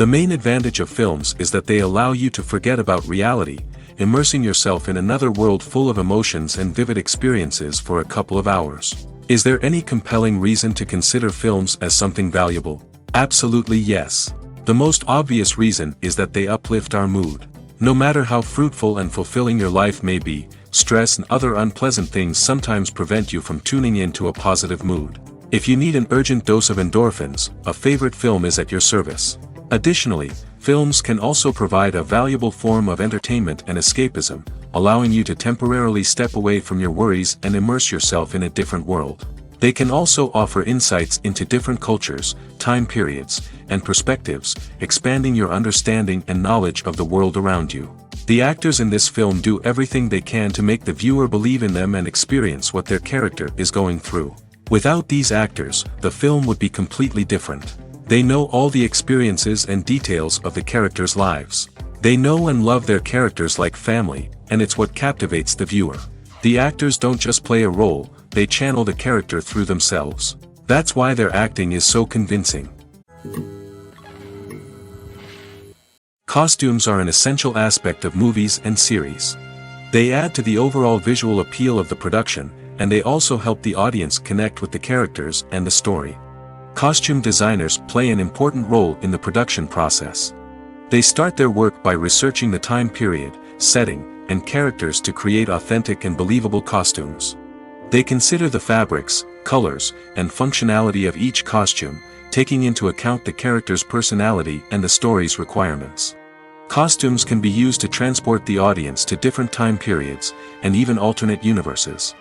The main advantage of films is that they allow you to forget about reality, immersing yourself in another world full of emotions and vivid experiences for a couple of hours. Is there any compelling reason to consider films as something valuable? Absolutely yes. The most obvious reason is that they uplift our mood. No matter how fruitful and fulfilling your life may be, stress and other unpleasant things sometimes prevent you from tuning into a positive mood. If you need an urgent dose of endorphins, a favorite film is at your service. Additionally, films can also provide a valuable form of entertainment and escapism, allowing you to temporarily step away from your worries and immerse yourself in a different world. They can also offer insights into different cultures, time periods, and perspectives, expanding your understanding and knowledge of the world around you. The actors in this film do everything they can to make the viewer believe in them and experience what their character is going through. Without these actors, the film would be completely different. They know all the experiences and details of the characters' lives. They know and love their characters like family, and it's what captivates the viewer. The actors don't just play a role, they channel the character through themselves. That's why their acting is so convincing. Costumes are an essential aspect of movies and series. They add to the overall visual appeal of the production, and they also help the audience connect with the characters and the story. Costume designers play an important role in the production process. They start their work by researching the time period, setting, and characters to create authentic and believable costumes. They consider the fabrics, colors, and functionality of each costume, taking into account the character's personality and the story's requirements. Costumes can be used to transport the audience to different time periods, and even alternate universes.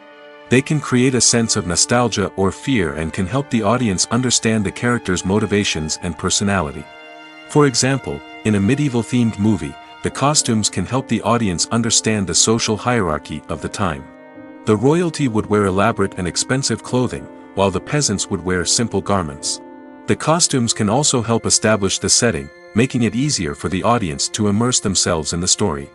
They can create a sense of nostalgia or fear and can help the audience understand the character's motivations and personality. For example, in a medieval-themed movie, the costumes can help the audience understand the social hierarchy of the time. The royalty would wear elaborate and expensive clothing, while the peasants would wear simple garments. The costumes can also help establish the setting, making it easier for the audience to immerse themselves in the story.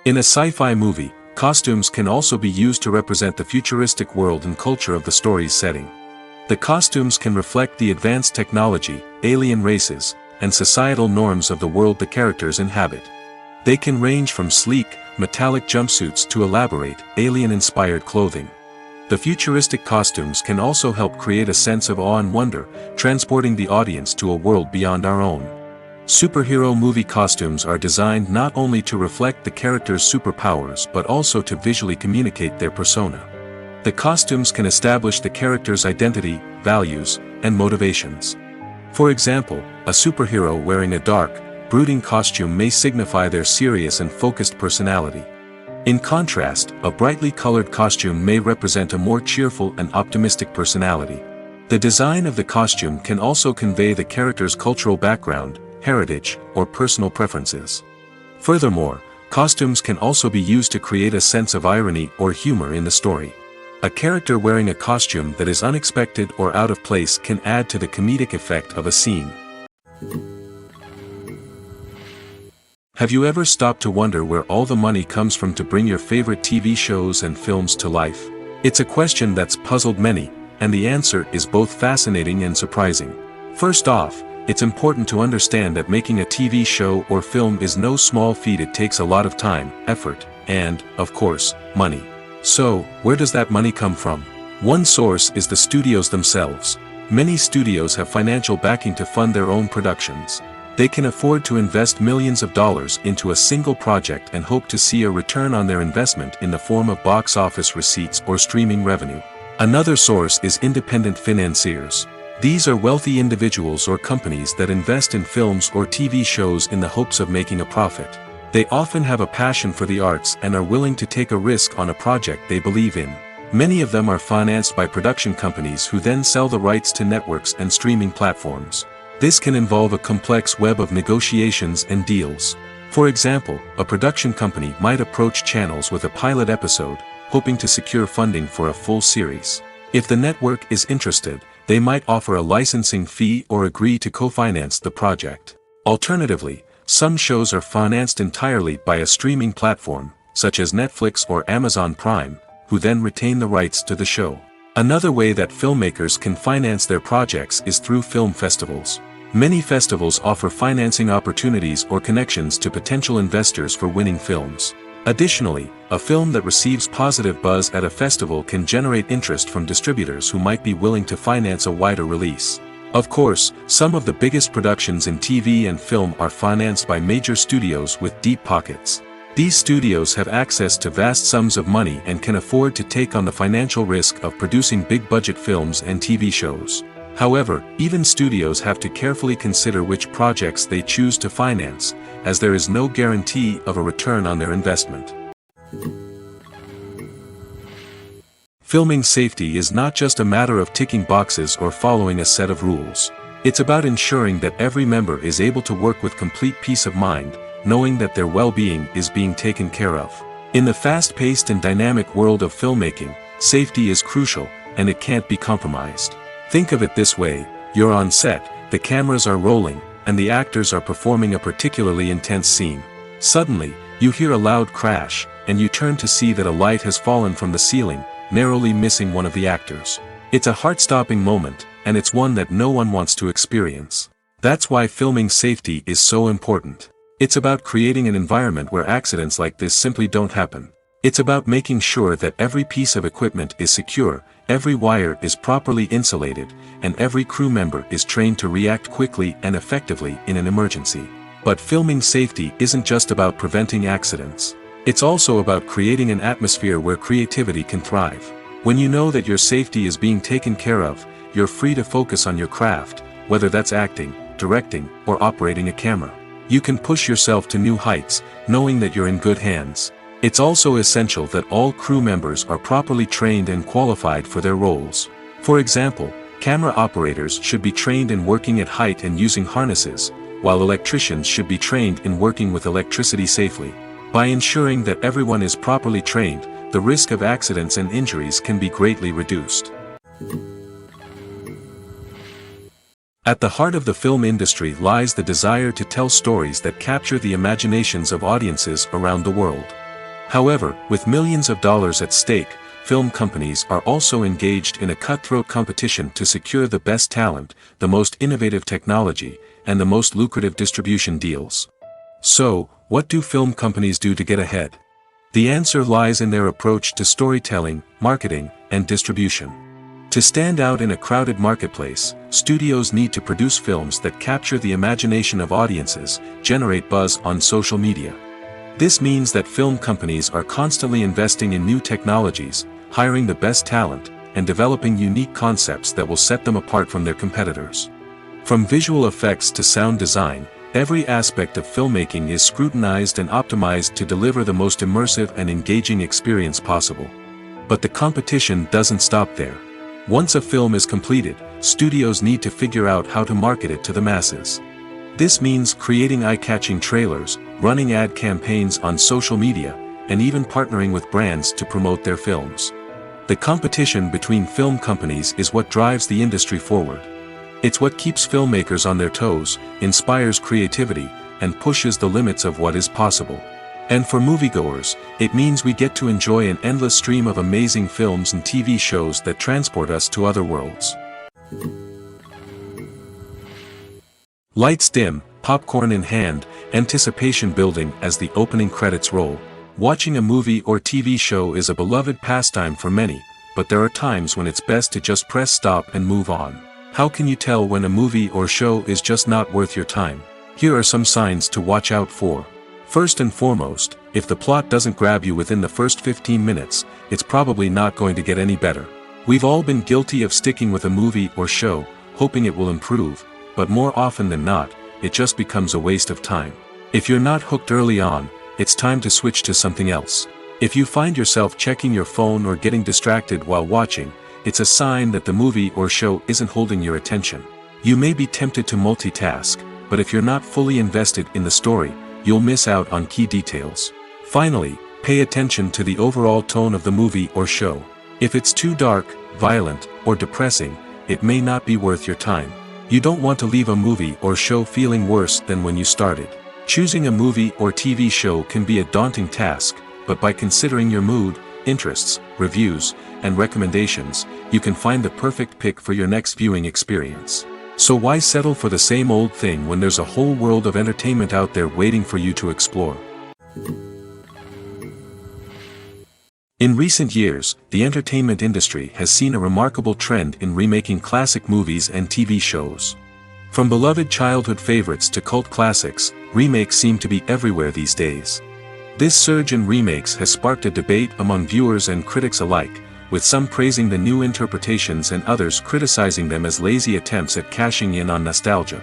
In a sci-fi movie, costumes can also be used to represent the futuristic world and culture of the story's setting. The costumes can reflect the advanced technology, alien races, and societal norms of the world the characters inhabit. They can range from sleek, metallic jumpsuits to elaborate, alien-inspired clothing. The futuristic costumes can also help create a sense of awe and wonder, transporting the audience to a world beyond our own. Superhero movie costumes are designed not only to reflect the character's superpowers but also to visually communicate their persona. The costumes can establish the character's identity, values, and motivations. For example, a superhero wearing a dark, brooding costume may signify their serious and focused personality. In contrast, a brightly colored costume may represent a more cheerful and optimistic personality. The design of the costume can also convey the character's cultural background, heritage, or personal preferences. Furthermore, costumes can also be used to create a sense of irony or humor in the story. A character wearing a costume that is unexpected or out of place can add to the comedic effect of a scene. Have you ever stopped to wonder where all the money comes from to bring your favorite TV shows and films to life? It's a question that's puzzled many, and the answer is both fascinating and surprising. First off, it's important to understand that making a TV show or film is no small feat. It takes a lot of time, effort, and, of course, money. So, where does that money come from? One source is the studios themselves. Many studios have financial backing to fund their own productions. They can afford to invest millions of dollars into a single project and hope to see a return on their investment in the form of box office receipts or streaming revenue. Another source is independent financiers. These are wealthy individuals or companies that invest in films or TV shows in the hopes of making a profit. They often have a passion for the arts and are willing to take a risk on a project they believe in. Many of them are financed by production companies who then sell the rights to networks and streaming platforms. This can involve a complex web of negotiations and deals. For example, a production company might approach channels with a pilot episode, hoping to secure funding for a full series. If the network is interested, they might offer a licensing fee or agree to co-finance the project. Alternatively, some shows are financed entirely by a streaming platform, such as Netflix or Amazon Prime, who then retain the rights to the show. Another way that filmmakers can finance their projects is through film festivals. Many festivals offer financing opportunities or connections to potential investors for winning films. Additionally, a film that receives positive buzz at a festival can generate interest from distributors who might be willing to finance a wider release. Of course, some of the biggest productions in TV and film are financed by major studios with deep pockets. These studios have access to vast sums of money and can afford to take on the financial risk of producing big-budget films and TV shows. However, even studios have to carefully consider which projects they choose to finance, as there is no guarantee of a return on their investment. Filming safety is not just a matter of ticking boxes or following a set of rules. It's about ensuring that every member is able to work with complete peace of mind, knowing that their well-being is being taken care of. In the fast-paced and dynamic world of filmmaking, safety is crucial, and it can't be compromised. Think of it this way: you're on set, the cameras are rolling, and the actors are performing a particularly intense scene. Suddenly, you hear a loud crash, and you turn to see that a light has fallen from the ceiling, narrowly missing one of the actors. It's a heart-stopping moment, and it's one that no one wants to experience. That's why filming safety is so important. It's about creating an environment where accidents like this simply don't happen. It's about making sure that every piece of equipment is secure, every wire is properly insulated, and every crew member is trained to react quickly and effectively in an emergency. But filming safety isn't just about preventing accidents. It's also about creating an atmosphere where creativity can thrive. When you know that your safety is being taken care of, you're free to focus on your craft, whether that's acting, directing, or operating a camera. You can push yourself to new heights, knowing that you're in good hands. It's also essential that all crew members are properly trained and qualified for their roles. For example, camera operators should be trained in working at height and using harnesses, while electricians should be trained in working with electricity safely. By ensuring that everyone is properly trained, the risk of accidents and injuries can be greatly reduced. At the heart of the film industry lies the desire to tell stories that capture the imaginations of audiences around the world. However, with millions of dollars at stake, film companies are also engaged in a cutthroat competition to secure the best talent, the most innovative technology, and the most lucrative distribution deals. So, what do film companies do to get ahead? The answer lies in their approach to storytelling, marketing, and distribution. To stand out in a crowded marketplace, studios need to produce films that capture the imagination of audiences, generate buzz on social media. This means that film companies are constantly investing in new technologies, hiring the best talent, and developing unique concepts that will set them apart from their competitors. From visual effects to sound design, every aspect of filmmaking is scrutinized and optimized to deliver the most immersive and engaging experience possible. But the competition doesn't stop there. Once a film is completed, studios need to figure out how to market it to the masses. This means creating eye-catching trailers, running ad campaigns on social media, and even partnering with brands to promote their films. The competition between film companies is what drives the industry forward. It's what keeps filmmakers on their toes, inspires creativity, and pushes the limits of what is possible. And for moviegoers, it means we get to enjoy an endless stream of amazing films and TV shows that transport us to other worlds. Lights dim, popcorn in hand, anticipation building as the opening credits roll. Watching a movie or TV show is a beloved pastime for many, but there are times when it's best to just press stop and move on. How can you tell when a movie or show is just not worth your time? Here are some signs to watch out for. First and foremost, if the plot doesn't grab you within the first 15 minutes, it's probably not going to get any better. We've all been guilty of sticking with a movie or show, hoping it will improve, but more often than not, it just becomes a waste of time. If you're not hooked early on, it's time to switch to something else. If you find yourself checking your phone or getting distracted while watching, it's a sign that the movie or show isn't holding your attention. You may be tempted to multitask, but if you're not fully invested in the story, you'll miss out on key details. Finally, pay attention to the overall tone of the movie or show. If it's too dark, violent, or depressing, it may not be worth your time. You don't want to leave a movie or show feeling worse than when you started. Choosing a movie or TV show can be a daunting task, but by considering your mood, interests, reviews, and recommendations, you can find the perfect pick for your next viewing experience. So why settle for the same old thing when there's a whole world of entertainment out there waiting for you to explore? In recent years, the entertainment industry has seen a remarkable trend in remaking classic movies and TV shows. From beloved childhood favorites to cult classics, remakes seem to be everywhere these days. This surge in remakes has sparked a debate among viewers and critics alike, with some praising the new interpretations and others criticizing them as lazy attempts at cashing in on nostalgia.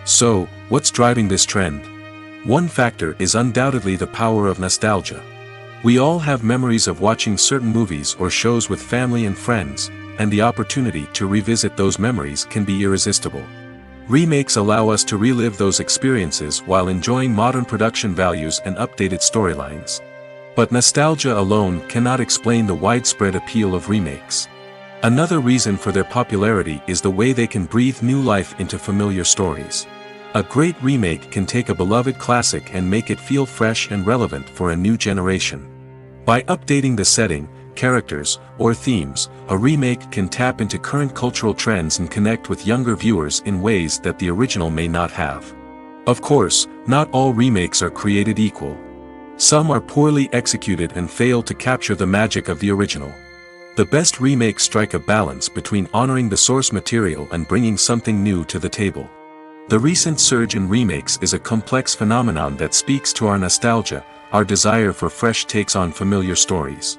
So, what's driving this trend? One factor is undoubtedly the power of nostalgia. We all have memories of watching certain movies or shows with family and friends, and the opportunity to revisit those memories can be irresistible. Remakes allow us to relive those experiences while enjoying modern production values and updated storylines. But nostalgia alone cannot explain the widespread appeal of remakes. Another reason for their popularity is the way they can breathe new life into familiar stories. A great remake can take a beloved classic and make it feel fresh and relevant for a new generation. By updating the setting, characters, or themes, a remake can tap into current cultural trends and connect with younger viewers in ways that the original may not have. Of course, not all remakes are created equal. Some are poorly executed and fail to capture the magic of the original. The best remakes strike a balance between honoring the source material and bringing something new to the table. The recent surge in remakes is a complex phenomenon that speaks to our nostalgia, our desire for fresh takes on familiar stories.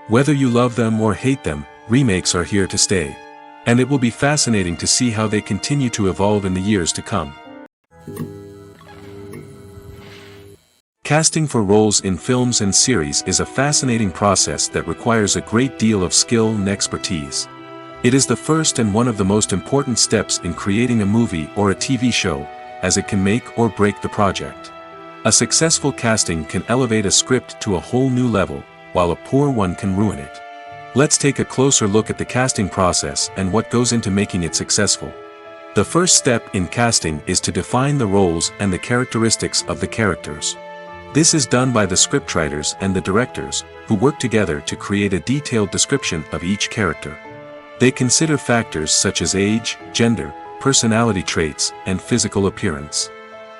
Whether you love them or hate them, remakes are here to stay. And it will be fascinating to see how they continue to evolve in the years to come. Casting for roles in films and series is a fascinating process that requires a great deal of skill and expertise. It is the first and one of the most important steps in creating a movie or a TV show, as it can make or break the project. A successful casting can elevate a script to a whole new level, while a poor one can ruin it. Let's take a closer look at the casting process and what goes into making it successful. The first step in casting is to define the roles and the characteristics of the characters. This is done by the scriptwriters and the directors, who work together to create a detailed description of each character. They consider factors such as age, gender, personality traits, and physical appearance.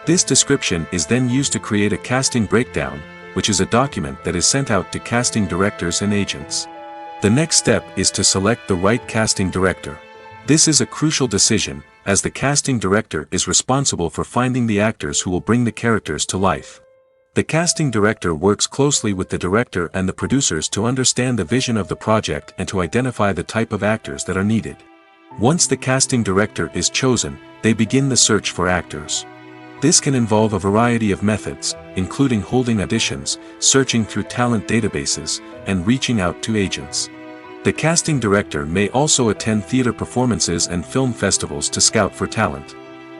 This description is then used to create a casting breakdown, which is a document that is sent out to casting directors and agents. The next step is to select the right casting director. This is a crucial decision, as the casting director is responsible for finding the actors who will bring the characters to life. The casting director works closely with the director and the producers to understand the vision of the project and to identify the type of actors that are needed. Once the casting director is chosen, they begin the search for actors. This can involve a variety of methods, including holding auditions, searching through talent databases, and reaching out to agents. The casting director may also attend theater performances and film festivals to scout for talent.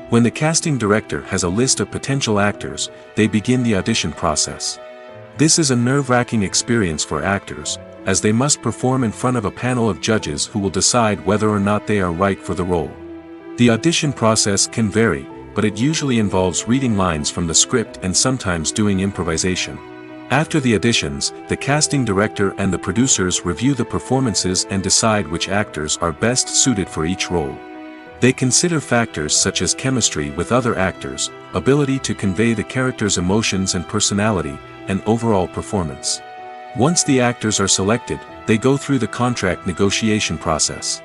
When the casting director has a list of potential actors, they begin the audition process. This is a nerve-wracking experience for actors, as they must perform in front of a panel of judges who will decide whether or not they are right for the role. The audition process can vary, but it usually involves reading lines from the script and sometimes doing improvisation. After the auditions, the casting director and the producers review the performances and decide which actors are best suited for each role. They consider factors such as chemistry with other actors, ability to convey the character's emotions and personality, and overall performance. Once the actors are selected, they go through the contract negotiation process.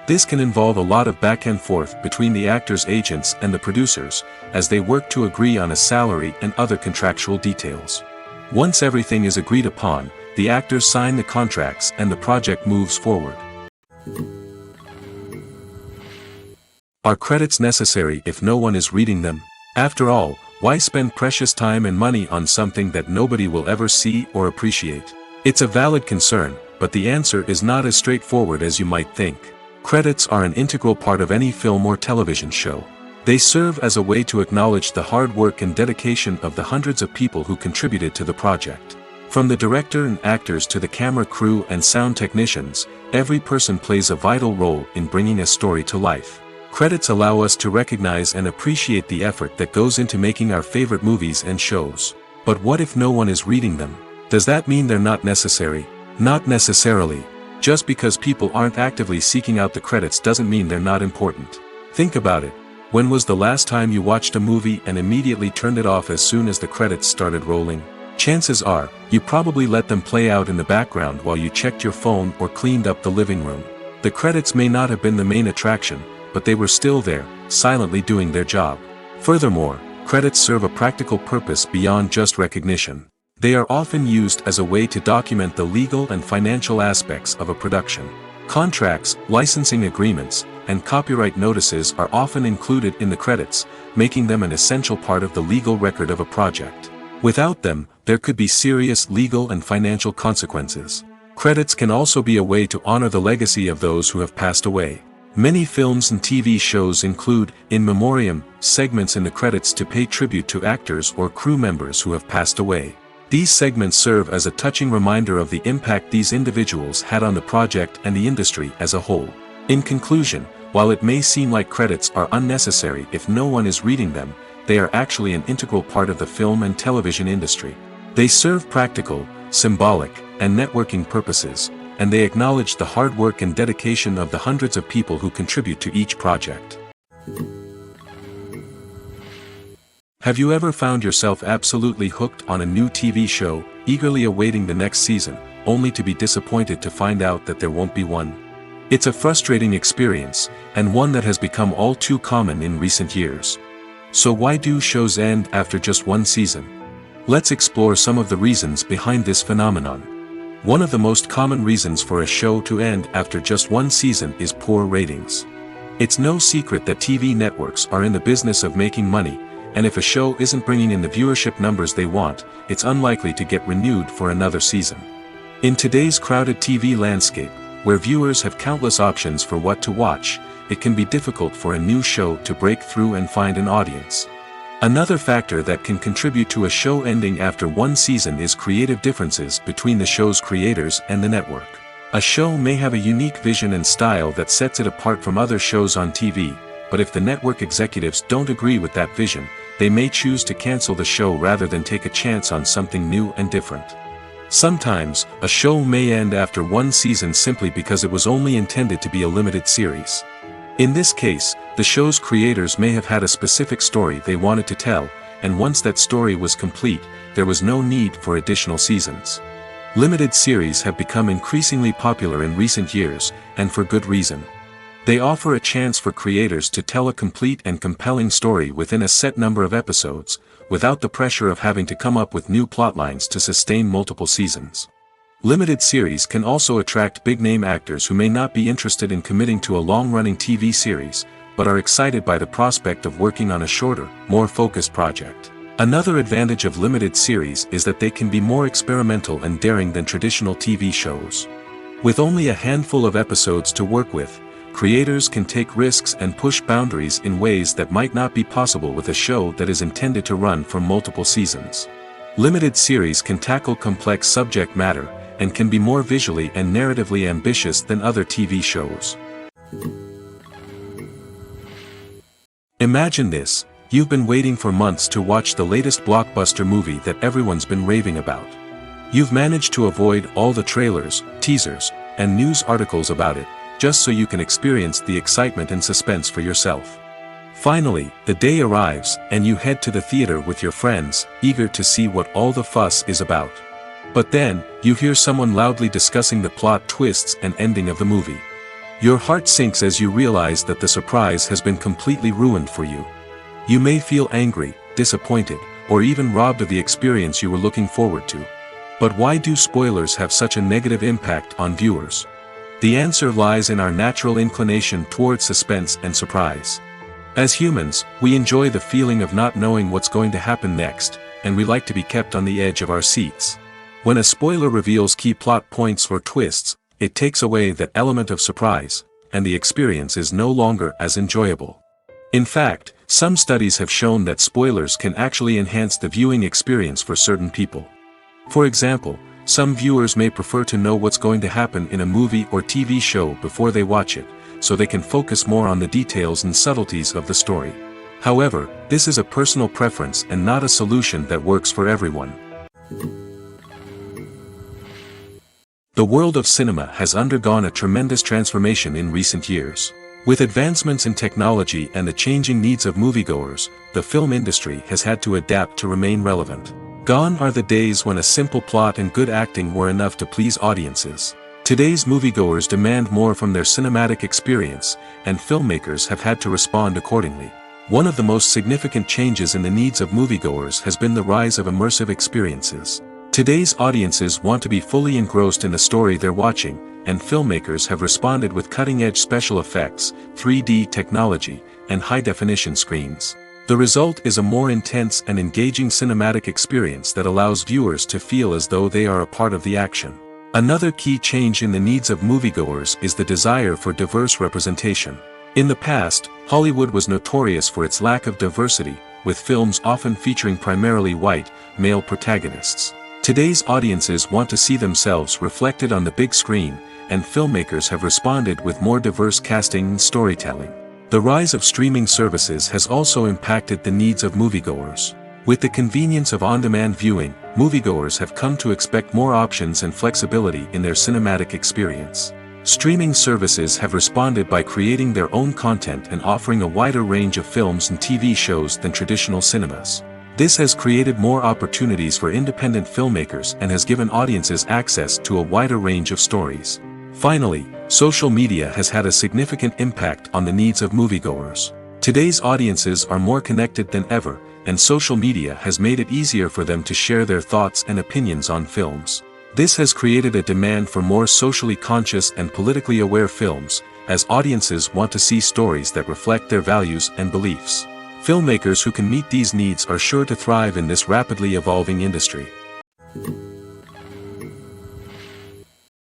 This can involve a lot of back and forth between the actors' agents and the producers, as they work to agree on a salary and other contractual details. Once everything is agreed upon, the actors sign the contracts and the project moves forward. Are credits necessary if no one is reading them? After all, why spend precious time and money on something that nobody will ever see or appreciate? It's a valid concern, but the answer is not as straightforward as you might think. Credits are an integral part of any film or television show. They serve as a way to acknowledge the hard work and dedication of the hundreds of people who contributed to the project. From the director and actors to the camera crew and sound technicians, every person plays a vital role in bringing a story to life. Credits allow us to recognize and appreciate the effort that goes into making our favorite movies and shows. But what if no one is reading them? Does that mean they're not necessary? Not necessarily. Just because people aren't actively seeking out the credits doesn't mean they're not important. Think about it. When was the last time you watched a movie and immediately turned it off as soon as the credits started rolling? Chances are, you probably let them play out in the background while you checked your phone or cleaned up the living room. The credits may not have been the main attraction, but they were still there, silently doing their job. Furthermore, credits serve a practical purpose beyond just recognition. They are often used as a way to document the legal and financial aspects of a production. Contracts, licensing agreements, and copyright notices are often included in the credits, making them an essential part of the legal record of a project. Without them, there could be serious legal and financial consequences. Credits can also be a way to honor the legacy of those who have passed away. Many films and TV shows include, in memoriam, segments in the credits to pay tribute to actors or crew members who have passed away. These segments serve as a touching reminder of the impact these individuals had on the project and the industry as a whole. In conclusion, while it may seem like credits are unnecessary if no one is reading them, they are actually an integral part of the film and television industry. They serve practical, symbolic, and networking purposes, and they acknowledge the hard work and dedication of the hundreds of people who contribute to each project. Have you ever found yourself absolutely hooked on a new TV show, eagerly awaiting the next season, only to be disappointed to find out that there won't be one? It's a frustrating experience, and one that has become all too common in recent years. So why do shows end after just one season? Let's explore some of the reasons behind this phenomenon. One of the most common reasons for a show to end after just one season is poor ratings. It's no secret that TV networks are in the business of making money, and if a show isn't bringing in the viewership numbers they want, it's unlikely to get renewed for another season. In today's crowded TV landscape, where viewers have countless options for what to watch, it can be difficult for a new show to break through and find an audience. Another factor that can contribute to a show ending after one season is creative differences between the show's creators and the network. A show may have a unique vision and style that sets it apart from other shows on TV, but if the network executives don't agree with that vision, they may choose to cancel the show rather than take a chance on something new and different. Sometimes, a show may end after one season simply because it was only intended to be a limited series. In this case, the show's creators may have had a specific story they wanted to tell, and once that story was complete, there was no need for additional seasons. Limited series have become increasingly popular in recent years, and for good reason. They offer a chance for creators to tell a complete and compelling story within a set number of episodes, without the pressure of having to come up with new plotlines to sustain multiple seasons. Limited series can also attract big-name actors who may not be interested in committing to a long-running TV series, but are excited by the prospect of working on a shorter, more focused project. Another advantage of limited series is that they can be more experimental and daring than traditional TV shows. With only a handful of episodes to work with, creators can take risks and push boundaries in ways that might not be possible with a show that is intended to run for multiple seasons. Limited series can tackle complex subject matter, and can be more visually and narratively ambitious than other TV shows. Imagine this: you've been waiting for months to watch the latest blockbuster movie that everyone's been raving about. You've managed to avoid all the trailers, teasers, and news articles about it, just so you can experience the excitement and suspense for yourself. Finally, the day arrives, and you head to the theater with your friends, eager to see what all the fuss is about. But then, you hear someone loudly discussing the plot twists and ending of the movie. Your heart sinks as you realize that the surprise has been completely ruined for you. You may feel angry, disappointed, or even robbed of the experience you were looking forward to. But why do spoilers have such a negative impact on viewers? The answer lies in our natural inclination towards suspense and surprise. As humans, we enjoy the feeling of not knowing what's going to happen next, and we like to be kept on the edge of our seats. When a spoiler reveals key plot points or twists, it takes away that element of surprise, and the experience is no longer as enjoyable. In fact, some studies have shown that spoilers can actually enhance the viewing experience for certain people. For example, some viewers may prefer to know what's going to happen in a movie or TV show before they watch it, so they can focus more on the details and subtleties of the story. However, this is a personal preference and not a solution that works for everyone. The world of cinema has undergone a tremendous transformation in recent years. With advancements in technology and the changing needs of moviegoers, the film industry has had to adapt to remain relevant. Gone are the days when a simple plot and good acting were enough to please audiences. Today's moviegoers demand more from their cinematic experience, and filmmakers have had to respond accordingly. One of the most significant changes in the needs of moviegoers has been the rise of immersive experiences. Today's audiences want to be fully engrossed in the story they're watching, and filmmakers have responded with cutting-edge special effects, 3D technology, and high-definition screens. The result is a more intense and engaging cinematic experience that allows viewers to feel as though they are a part of the action. Another key change in the needs of moviegoers is the desire for diverse representation. In the past, Hollywood was notorious for its lack of diversity, with films often featuring primarily white, male protagonists. Today's audiences want to see themselves reflected on the big screen, and filmmakers have responded with more diverse casting and storytelling. The rise of streaming services has also impacted the needs of moviegoers. With the convenience of on-demand viewing, moviegoers have come to expect more options and flexibility in their cinematic experience. Streaming services have responded by creating their own content and offering a wider range of films and TV shows than traditional cinemas. This has created more opportunities for independent filmmakers and has given audiences access to a wider range of stories. Finally, social media has had a significant impact on the needs of moviegoers. Today's audiences are more connected than ever, and social media has made it easier for them to share their thoughts and opinions on films. This has created a demand for more socially conscious and politically aware films, as audiences want to see stories that reflect their values and beliefs. Filmmakers who can meet these needs are sure to thrive in this rapidly evolving industry.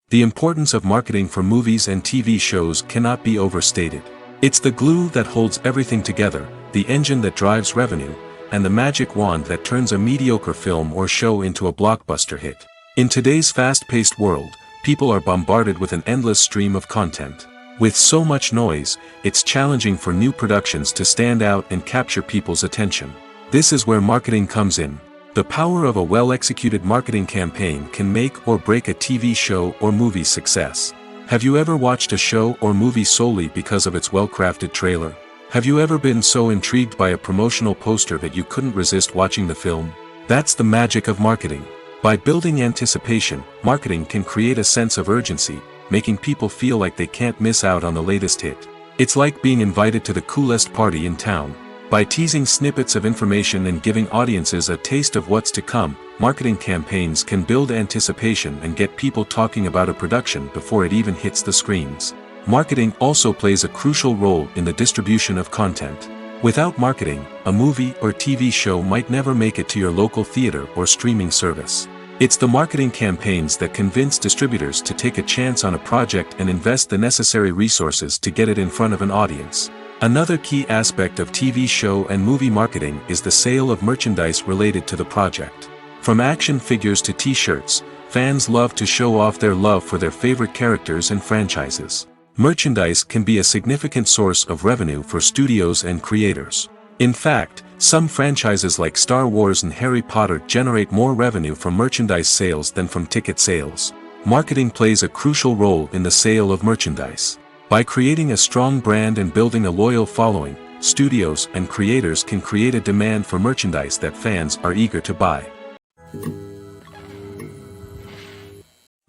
The importance of marketing for movies and TV shows cannot be overstated. It's the glue that holds everything together, the engine that drives revenue, and the magic wand that turns a mediocre film or show into a blockbuster hit. In today's fast-paced world, people are bombarded with an endless stream of content. With so much noise, it's challenging for new productions to stand out and capture people's attention. This is where marketing comes in. The power of a well-executed marketing campaign can make or break a TV show or movie's success. Have you ever watched a show or movie solely because of its well-crafted trailer? Have you ever been so intrigued by a promotional poster that you couldn't resist watching the film? That's the magic of marketing. By building anticipation, marketing can create a sense of urgency, making people feel like they can't miss out on the latest hit. It's like being invited to the coolest party in town. By teasing snippets of information and giving audiences a taste of what's to come, marketing campaigns can build anticipation and get people talking about a production before it even hits the screens. Marketing also plays a crucial role in the distribution of content. Without marketing, a movie or TV show might never make it to your local theater or streaming service. It's the marketing campaigns that convince distributors to take a chance on a project and invest the necessary resources to get it in front of an audience. Another key aspect of TV show and movie marketing is the sale of merchandise related to the project. From action figures to t-shirts, fans love to show off their love for their favorite characters and franchises. Merchandise can be a significant source of revenue for studios and creators. In fact, some franchises like Star Wars and Harry Potter generate more revenue from merchandise sales than from ticket sales. Marketing plays a crucial role in the sale of merchandise. By creating a strong brand and building a loyal following, studios and creators can create a demand for merchandise that fans are eager to buy.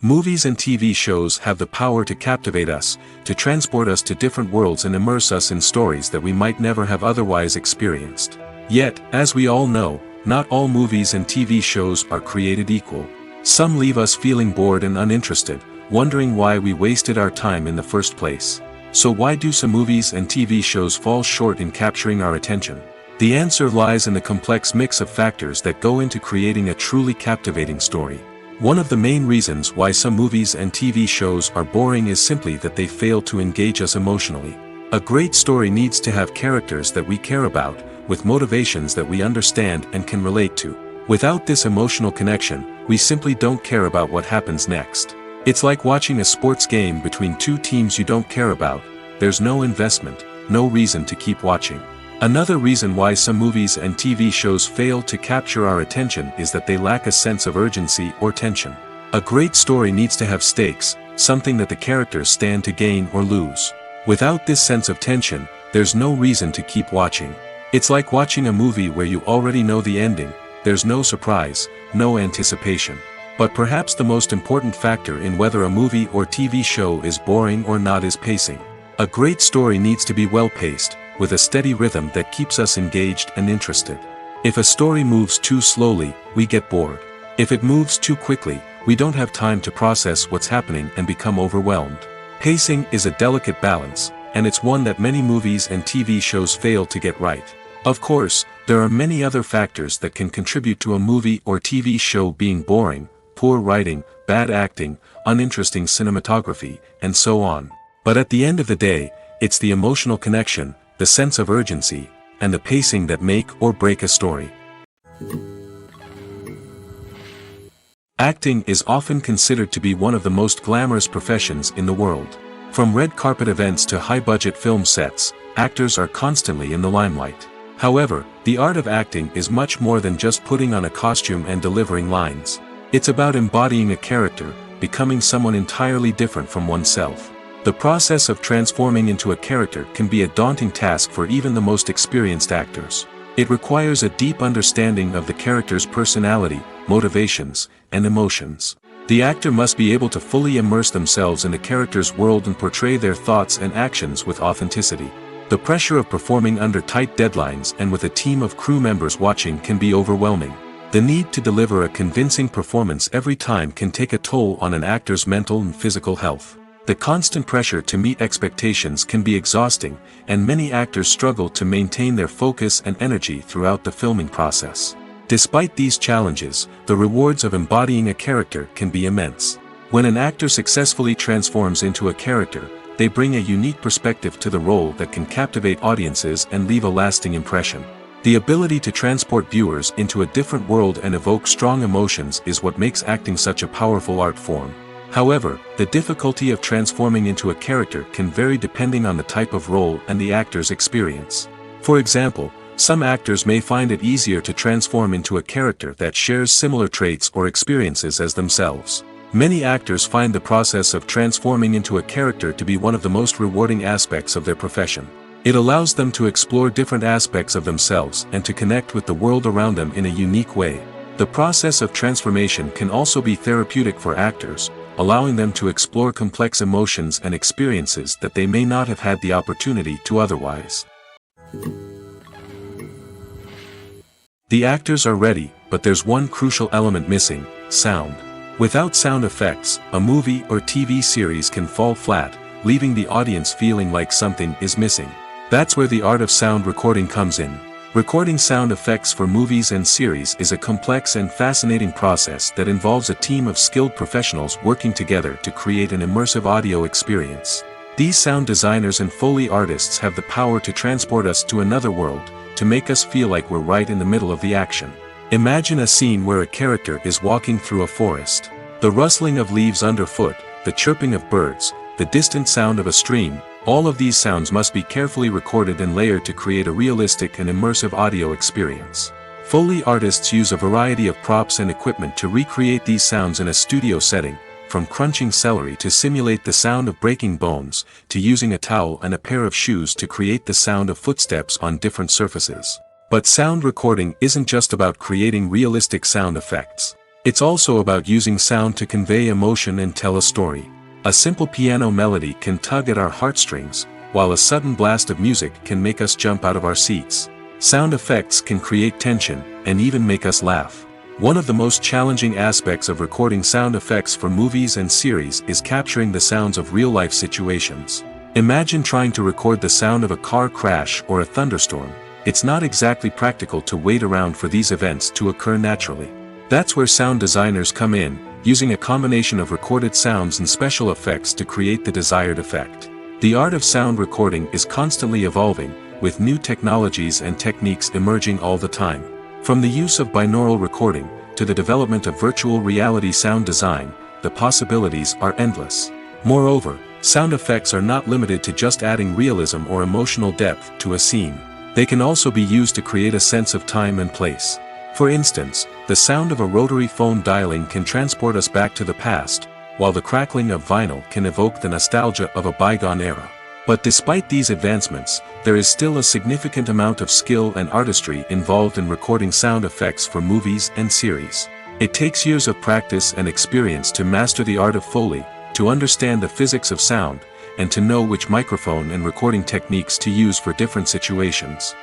Movies and TV shows have the power to captivate us, to transport us to different worlds and immerse us in stories that we might never have otherwise experienced. Yet, as we all know, not all movies and TV shows are created equal. Some leave us feeling bored and uninterested, wondering why we wasted our time in the first place. So why do some movies and TV shows fall short in capturing our attention? The answer lies in the complex mix of factors that go into creating a truly captivating story. One of the main reasons why some movies and TV shows are boring is simply that they fail to engage us emotionally. A great story needs to have characters that we care about, with motivations that we understand and can relate to. Without this emotional connection, we simply don't care about what happens next. It's like watching a sports game between two teams you don't care about. There's no investment, no reason to keep watching. Another reason why some movies and TV shows fail to capture our attention is that they lack a sense of urgency or tension. A great story needs to have stakes, something that the characters stand to gain or lose. Without this sense of tension, there's no reason to keep watching. It's like watching a movie where you already know the ending, there's no surprise, no anticipation. But perhaps the most important factor in whether a movie or TV show is boring or not is pacing. A great story needs to be well paced, with a steady rhythm that keeps us engaged and interested. If a story moves too slowly, we get bored. If it moves too quickly, we don't have time to process what's happening and become overwhelmed. Pacing is a delicate balance, and it's one that many movies and TV shows fail to get right. Of course, there are many other factors that can contribute to a movie or TV show being boring: poor writing, bad acting, uninteresting cinematography, and so on. But at the end of the day, it's the emotional connection, the sense of urgency, and the pacing that make or break a story. Acting is often considered to be one of the most glamorous professions in the world. From red carpet events to high-budget film sets, actors are constantly in the limelight. However, the art of acting is much more than just putting on a costume and delivering lines. It's about embodying a character, becoming someone entirely different from oneself. The process of transforming into a character can be a daunting task for even the most experienced actors. It requires a deep understanding of the character's personality, motivations, and emotions. The actor must be able to fully immerse themselves in the character's world and portray their thoughts and actions with authenticity. The pressure of performing under tight deadlines and with a team of crew members watching can be overwhelming. The need to deliver a convincing performance every time can take a toll on an actor's mental and physical health. The constant pressure to meet expectations can be exhausting, and many actors struggle to maintain their focus and energy throughout the filming process. Despite these challenges, the rewards of embodying a character can be immense. When an actor successfully transforms into a character, they bring a unique perspective to the role that can captivate audiences and leave a lasting impression. The ability to transport viewers into a different world and evoke strong emotions is what makes acting such a powerful art form. However, the difficulty of transforming into a character can vary depending on the type of role and the actor's experience. For example, some actors may find it easier to transform into a character that shares similar traits or experiences as themselves. Many actors find the process of transforming into a character to be one of the most rewarding aspects of their profession. It allows them to explore different aspects of themselves and to connect with the world around them in a unique way. The process of transformation can also be therapeutic for actors, allowing them to explore complex emotions and experiences that they may not have had the opportunity to otherwise. The actors are ready, but there's one crucial element missing: sound. Without sound effects, a movie or TV series can fall flat, leaving the audience feeling like something is missing. That's where the art of sound recording comes in. Recording sound effects for movies and series is a complex and fascinating process that involves a team of skilled professionals working together to create an immersive audio experience. These sound designers and Foley artists have the power to transport us to another world, to make us feel like we're right in the middle of the action. Imagine a scene where a character is walking through a forest. The rustling of leaves underfoot, the chirping of birds, the distant sound of a stream, all of these sounds must be carefully recorded and layered to create a realistic and immersive audio experience. Foley artists use a variety of props and equipment to recreate these sounds in a studio setting, from crunching celery to simulate the sound of breaking bones, to using a towel and a pair of shoes to create the sound of footsteps on different surfaces. But sound recording isn't just about creating realistic sound effects. It's also about using sound to convey emotion and tell a story. A simple piano melody can tug at our heartstrings, while a sudden blast of music can make us jump out of our seats. Sound effects can create tension, and even make us laugh. One of the most challenging aspects of recording sound effects for movies and series is capturing the sounds of real-life situations. Imagine trying to record the sound of a car crash or a thunderstorm. It's not exactly practical to wait around for these events to occur naturally. That's where sound designers come in, using a combination of recorded sounds and special effects to create the desired effect. The art of sound recording is constantly evolving, with new technologies and techniques emerging all the time. From the use of binaural recording, to the development of virtual reality sound design, the possibilities are endless. Moreover, sound effects are not limited to just adding realism or emotional depth to a scene. They can also be used to create a sense of time and place. For instance, the sound of a rotary phone dialing can transport us back to the past, while the crackling of vinyl can evoke the nostalgia of a bygone era. But despite these advancements, there is still a significant amount of skill and artistry involved in recording sound effects for movies and series. It takes years of practice and experience to master the art of Foley, to understand the physics of sound, and to know which microphone and recording techniques to use for different situations.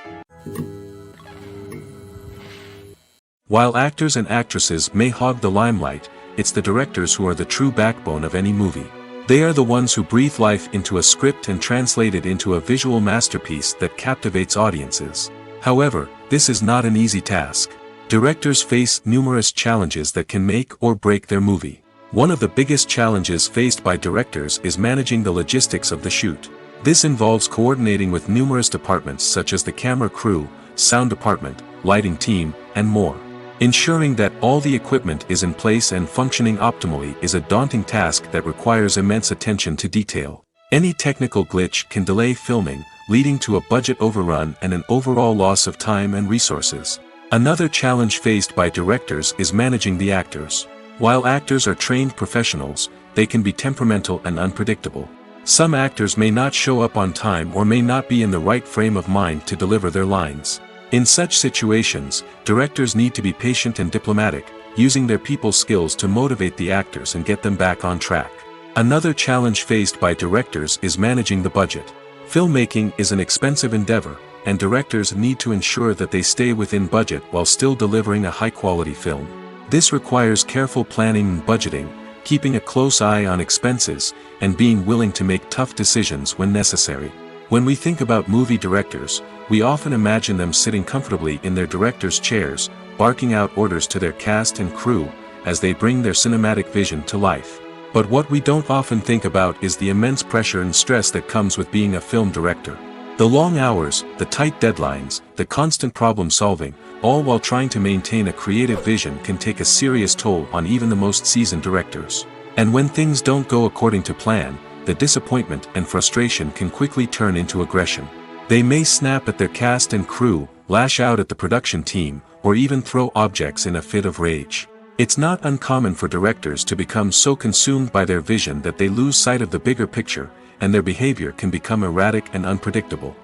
While actors and actresses may hog the limelight, it's the directors who are the true backbone of any movie. They are the ones who breathe life into a script and translate it into a visual masterpiece that captivates audiences. However, this is not an easy task. Directors face numerous challenges that can make or break their movie. One of the biggest challenges faced by directors is managing the logistics of the shoot. This involves coordinating with numerous departments such as the camera crew, sound department, lighting team, and more. Ensuring that all the equipment is in place and functioning optimally is a daunting task that requires immense attention to detail. Any technical glitch can delay filming, leading to a budget overrun and an overall loss of time and resources. Another challenge faced by directors is managing the actors. While actors are trained professionals, they can be temperamental and unpredictable. Some actors may not show up on time or may not be in the right frame of mind to deliver their lines. In such situations, directors need to be patient and diplomatic, using their people skills to motivate the actors and get them back on track. Another challenge faced by directors is managing the budget. Filmmaking is an expensive endeavor, and directors need to ensure that they stay within budget while still delivering a high-quality film. This requires careful planning and budgeting, keeping a close eye on expenses, and being willing to make tough decisions when necessary. When we think about movie directors, we often imagine them sitting comfortably in their director's chairs, barking out orders to their cast and crew, as they bring their cinematic vision to life. But what we don't often think about is the immense pressure and stress that comes with being a film director. The long hours, the tight deadlines, the constant problem solving, all while trying to maintain a creative vision can take a serious toll on even the most seasoned directors. And when things don't go according to plan, the disappointment and frustration can quickly turn into aggression. They may snap at their cast and crew, lash out at the production team, or even throw objects in a fit of rage. It's not uncommon for directors to become so consumed by their vision that they lose sight of the bigger picture, and their behavior can become erratic and unpredictable.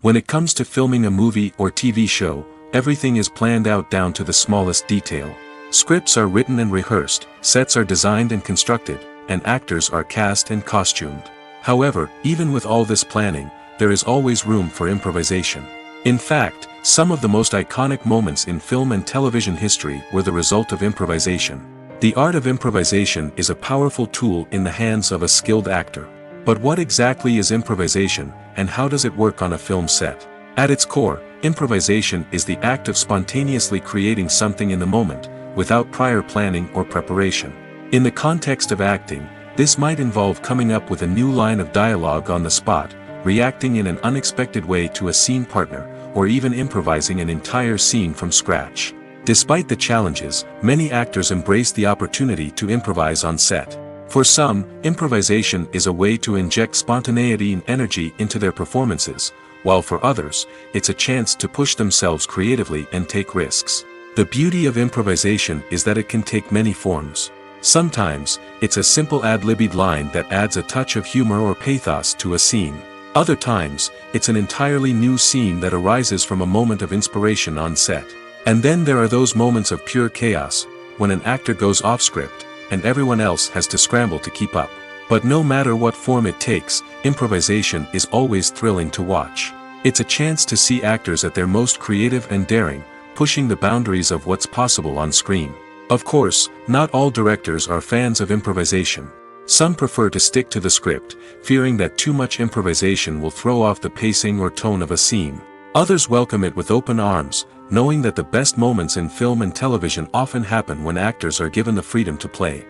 When it comes to filming a movie or TV show, everything is planned out down to the smallest detail. Scripts are written and rehearsed, sets are designed and constructed, and actors are cast and costumed. However, even with all this planning, there is always room for improvisation. In fact, some of the most iconic moments in film and television history were the result of improvisation. The art of improvisation is a powerful tool in the hands of a skilled actor. But what exactly is improvisation, and how does it work on a film set? At its core, improvisation is the act of spontaneously creating something in the moment, without prior planning or preparation. In the context of acting, this might involve coming up with a new line of dialogue on the spot, reacting in an unexpected way to a scene partner, or even improvising an entire scene from scratch. Despite the challenges, many actors embrace the opportunity to improvise on set. For some, improvisation is a way to inject spontaneity and energy into their performances, while for others, it's a chance to push themselves creatively and take risks. The beauty of improvisation is that it can take many forms. Sometimes, it's a simple ad-libbed line that adds a touch of humor or pathos to a scene. Other times, it's an entirely new scene that arises from a moment of inspiration on set. And then there are those moments of pure chaos, when an actor goes off script, and everyone else has to scramble to keep up. But no matter what form it takes, improvisation is always thrilling to watch. It's a chance to see actors at their most creative and daring, pushing the boundaries of what's possible on screen. Of course, not all directors are fans of improvisation. Some prefer to stick to the script, fearing that too much improvisation will throw off the pacing or tone of a scene. Others welcome it with open arms, knowing that the best moments in film and television often happen when actors are given the freedom to play.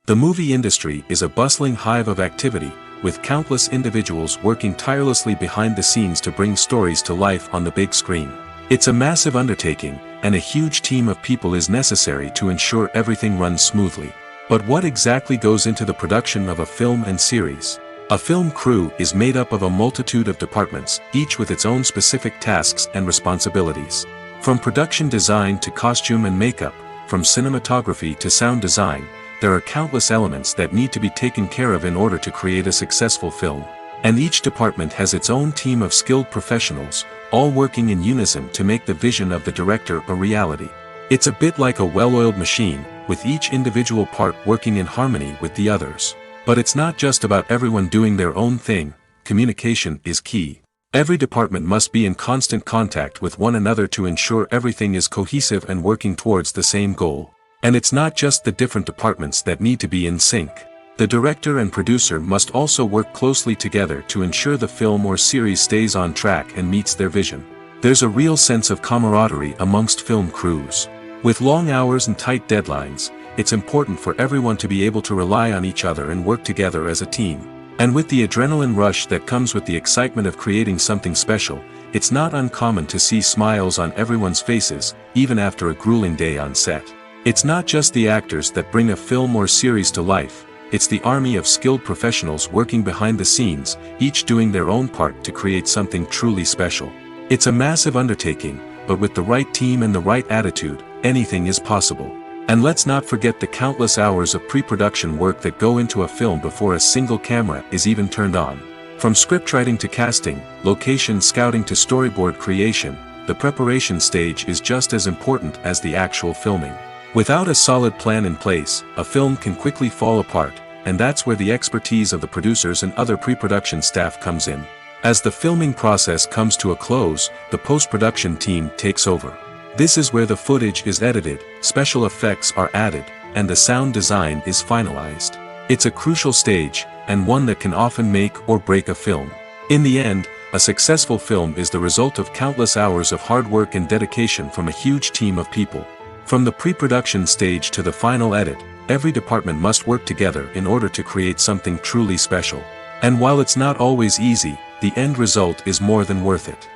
The movie industry is a bustling hive of activity, with countless individuals working tirelessly behind the scenes to bring stories to life on the big screen. It's a massive undertaking, and a huge team of people is necessary to ensure everything runs smoothly. But what exactly goes into the production of a film and series? A film crew is made up of a multitude of departments, each with its own specific tasks and responsibilities. From production design to costume and makeup, from cinematography to sound design, there are countless elements that need to be taken care of in order to create a successful film. And each department has its own team of skilled professionals, all working in unison to make the vision of the director a reality. It's a bit like a well-oiled machine, with each individual part working in harmony with the others. But it's not just about everyone doing their own thing. Communication is key. Every department must be in constant contact with one another to ensure everything is cohesive and working towards the same goal. And it's not just the different departments that need to be in sync. The director and producer must also work closely together to ensure the film or series stays on track and meets their vision. There's a real sense of camaraderie amongst film crews. With long hours and tight deadlines, it's important for everyone to be able to rely on each other and work together as a team. And with the adrenaline rush that comes with the excitement of creating something special, it's not uncommon to see smiles on everyone's faces, even after a grueling day on set. It's not just the actors that bring a film or series to life, it's the army of skilled professionals working behind the scenes, each doing their own part to create something truly special. It's a massive undertaking, but with the right team and the right attitude, anything is possible. And let's not forget the countless hours of pre-production work that go into a film before a single camera is even turned on. From scriptwriting to casting, location scouting to storyboard creation, the preparation stage is just as important as the actual filming. Without a solid plan in place, a film can quickly fall apart, and that's where the expertise of the producers and other pre-production staff comes in. As the filming process comes to a close, the post-production team takes over. This is where the footage is edited, special effects are added, and the sound design is finalized. It's a crucial stage, and one that can often make or break a film. In the end, a successful film is the result of countless hours of hard work and dedication from a huge team of people. From the pre-production stage to the final edit, every department must work together in order to create something truly special. And while it's not always easy, the end result is more than worth it.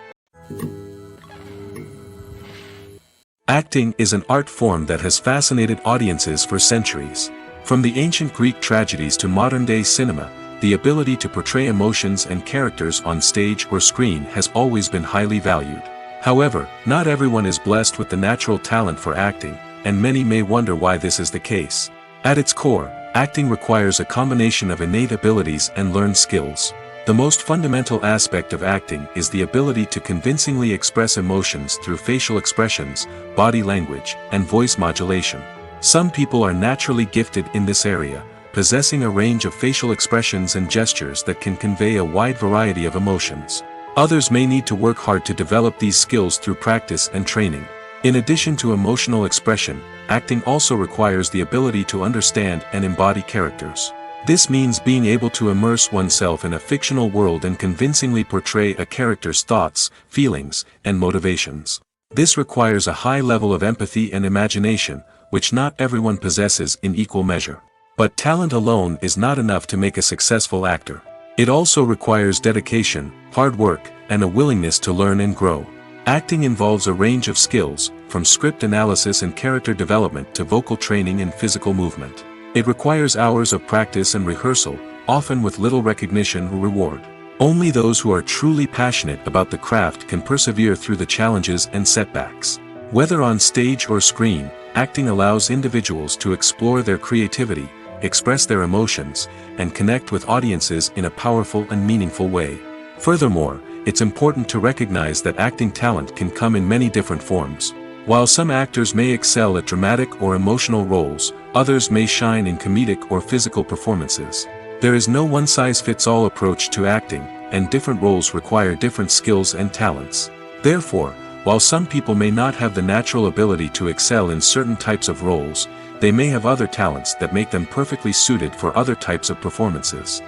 Acting is an art form that has fascinated audiences for centuries. From the ancient Greek tragedies to modern-day cinema, the ability to portray emotions and characters on stage or screen has always been highly valued. However, not everyone is blessed with the natural talent for acting, and many may wonder why this is the case. At its core, acting requires a combination of innate abilities and learned skills. The most fundamental aspect of acting is the ability to convincingly express emotions through facial expressions, body language, and voice modulation. Some people are naturally gifted in this area, possessing a range of facial expressions and gestures that can convey a wide variety of emotions. Others may need to work hard to develop these skills through practice and training. In addition to emotional expression, acting also requires the ability to understand and embody characters. This means being able to immerse oneself in a fictional world and convincingly portray a character's thoughts, feelings, and motivations. This requires a high level of empathy and imagination, which not everyone possesses in equal measure. But talent alone is not enough to make a successful actor. It also requires dedication, hard work, and a willingness to learn and grow. Acting involves a range of skills, from script analysis and character development to vocal training and physical movement. It requires hours of practice and rehearsal, often with little recognition or reward. Only those who are truly passionate about the craft can persevere through the challenges and setbacks. Whether on stage or screen, acting allows individuals to explore their creativity, express their emotions, and connect with audiences in a powerful and meaningful way. Furthermore, it's important to recognize that acting talent can come in many different forms. While some actors may excel at dramatic or emotional roles, others may shine in comedic or physical performances. There is no one-size-fits-all approach to acting, and different roles require different skills and talents. Therefore, while some people may not have the natural ability to excel in certain types of roles, they may have other talents that make them perfectly suited for other types of performances.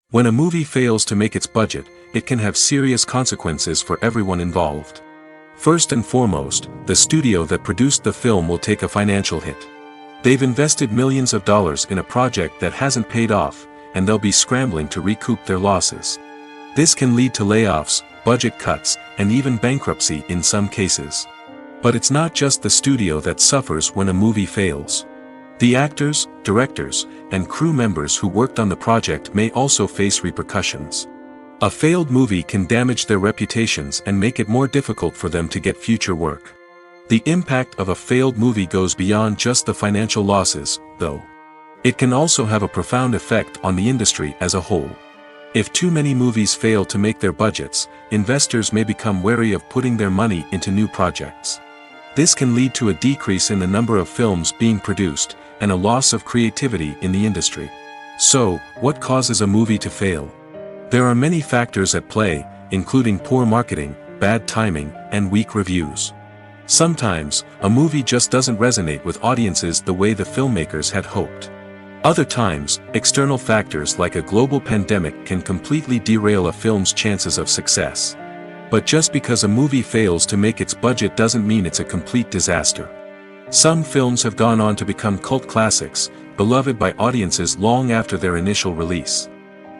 When a movie fails to make its budget, it can have serious consequences for everyone involved. First and foremost, the studio that produced the film will take a financial hit. They've invested millions of dollars in a project that hasn't paid off, and they'll be scrambling to recoup their losses. This can lead to layoffs, budget cuts, and even bankruptcy in some cases. But it's not just the studio that suffers when a movie fails. The actors, directors, and crew members who worked on the project may also face repercussions. A failed movie can damage their reputations and make it more difficult for them to get future work. The impact of a failed movie goes beyond just the financial losses, though. It can also have a profound effect on the industry as a whole. If too many movies fail to make their budgets, investors may become wary of putting their money into new projects. This can lead to a decrease in the number of films being produced, and a loss of creativity in the industry. So, what causes a movie to fail? There are many factors at play, including poor marketing, bad timing, and weak reviews. Sometimes, a movie just doesn't resonate with audiences the way the filmmakers had hoped. Other times, external factors like a global pandemic can completely derail a film's chances of success. But just because a movie fails to make its budget doesn't mean it's a complete disaster. Some films have gone on to become cult classics, beloved by audiences long after their initial release.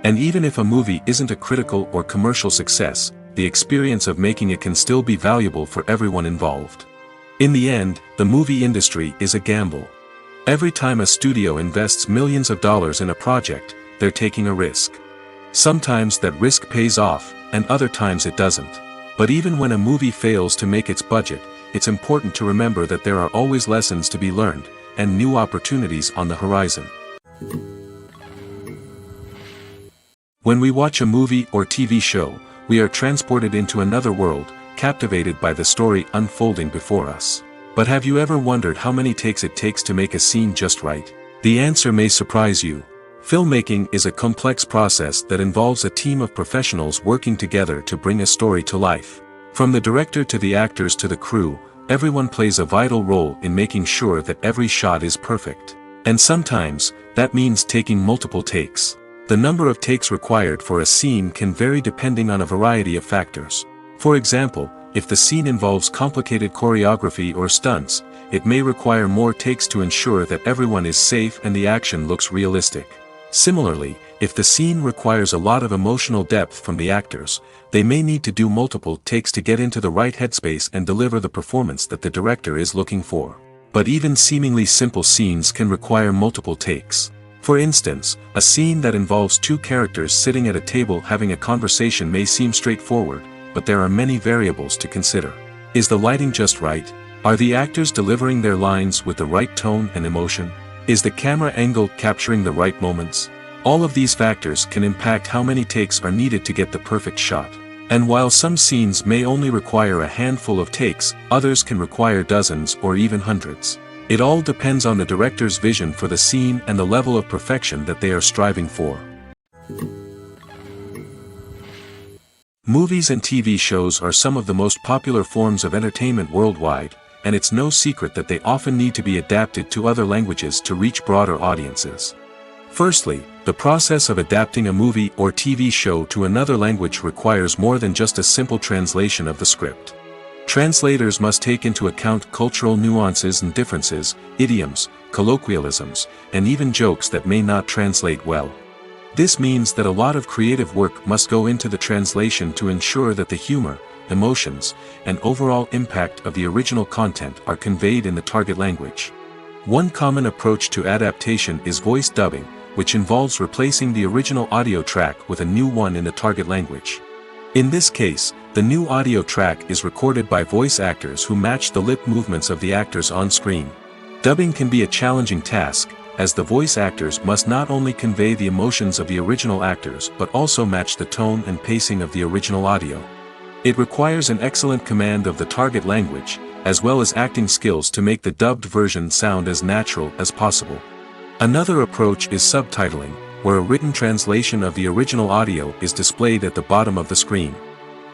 And even if a movie isn't a critical or commercial success, the experience of making it can still be valuable for everyone involved. In the end, the movie industry is a gamble. Every time a studio invests millions of dollars in a project, they're taking a risk. Sometimes that risk pays off, and other times it doesn't. But even when a movie fails to make its budget, it's important to remember that there are always lessons to be learned, and new opportunities on the horizon. When we watch a movie or TV show, we are transported into another world, captivated by the story unfolding before us. But have you ever wondered how many takes it takes to make a scene just right? The answer may surprise you. Filmmaking is a complex process that involves a team of professionals working together to bring a story to life. From the director to the actors to the crew, everyone plays a vital role in making sure that every shot is perfect. And sometimes, that means taking multiple takes. The number of takes required for a scene can vary depending on a variety of factors. For example, if the scene involves complicated choreography or stunts, it may require more takes to ensure that everyone is safe and the action looks realistic. Similarly, if the scene requires a lot of emotional depth from the actors, they may need to do multiple takes to get into the right headspace and deliver the performance that the director is looking for. But even seemingly simple scenes can require multiple takes. For instance, a scene that involves two characters sitting at a table having a conversation may seem straightforward, but there are many variables to consider. Is the lighting just right? Are the actors delivering their lines with the right tone and emotion? Is the camera angle capturing the right moments? All of these factors can impact how many takes are needed to get the perfect shot. And while some scenes may only require a handful of takes, others can require dozens or even hundreds. It all depends on the director's vision for the scene and the level of perfection that they are striving for. Movies and TV shows are some of the most popular forms of entertainment worldwide, and it's no secret that they often need to be adapted to other languages to reach broader audiences. Firstly, the process of adapting a movie or TV show to another language requires more than just a simple translation of the script. Translators must take into account cultural nuances and differences, idioms, colloquialisms, and even jokes that may not translate well. This means that a lot of creative work must go into the translation to ensure that the humor, emotions, and overall impact of the original content are conveyed in the target language. One common approach to adaptation is voice dubbing, which involves replacing the original audio track with a new one in the target language. In this case, the new audio track is recorded by voice actors who match the lip movements of the actors on screen. Dubbing can be a challenging task, as the voice actors must not only convey the emotions of the original actors but also match the tone and pacing of the original audio. It requires an excellent command of the target language, as well as acting skills to make the dubbed version sound as natural as possible. Another approach is subtitling, where a written translation of the original audio is displayed at the bottom of the screen.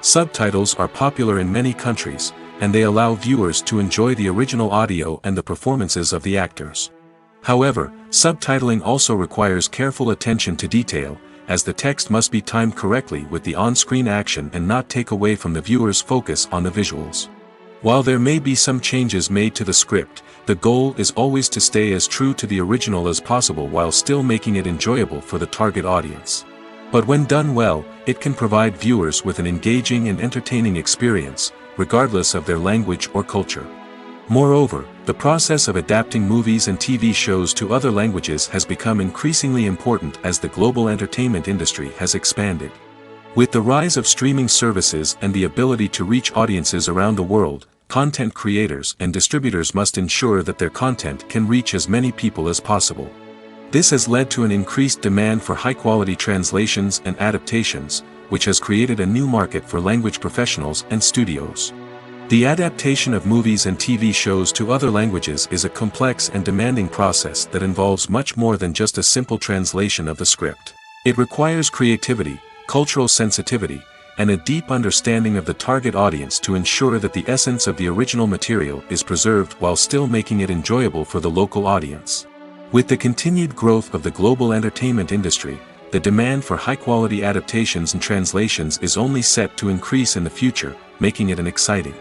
Subtitles are popular in many countries, and they allow viewers to enjoy the original audio and the performances of the actors. However, subtitling also requires careful attention to detail, as the text must be timed correctly with the on-screen action and not take away from the viewer's focus on the visuals. While there may be some changes made to the script, the goal is always to stay as true to the original as possible while still making it enjoyable for the target audience. But when done well, it can provide viewers with an engaging and entertaining experience, regardless of their language or culture. Moreover, the process of adapting movies and TV shows to other languages has become increasingly important as the global entertainment industry has expanded. With the rise of streaming services and the ability to reach audiences around the world, content creators and distributors must ensure that their content can reach as many people as possible. This has led to an increased demand for high-quality translations and adaptations, which has created a new market for language professionals and studios. The adaptation of movies and TV shows to other languages is a complex and demanding process that involves much more than just a simple translation of the script. It requires creativity, cultural sensitivity, and a deep understanding of the target audience to ensure that the essence of the original material is preserved while still making it enjoyable for the local audience. With the continued growth of the global entertainment industry, the demand for high-quality adaptations and translations is only set to increase in the future, making it an exciting.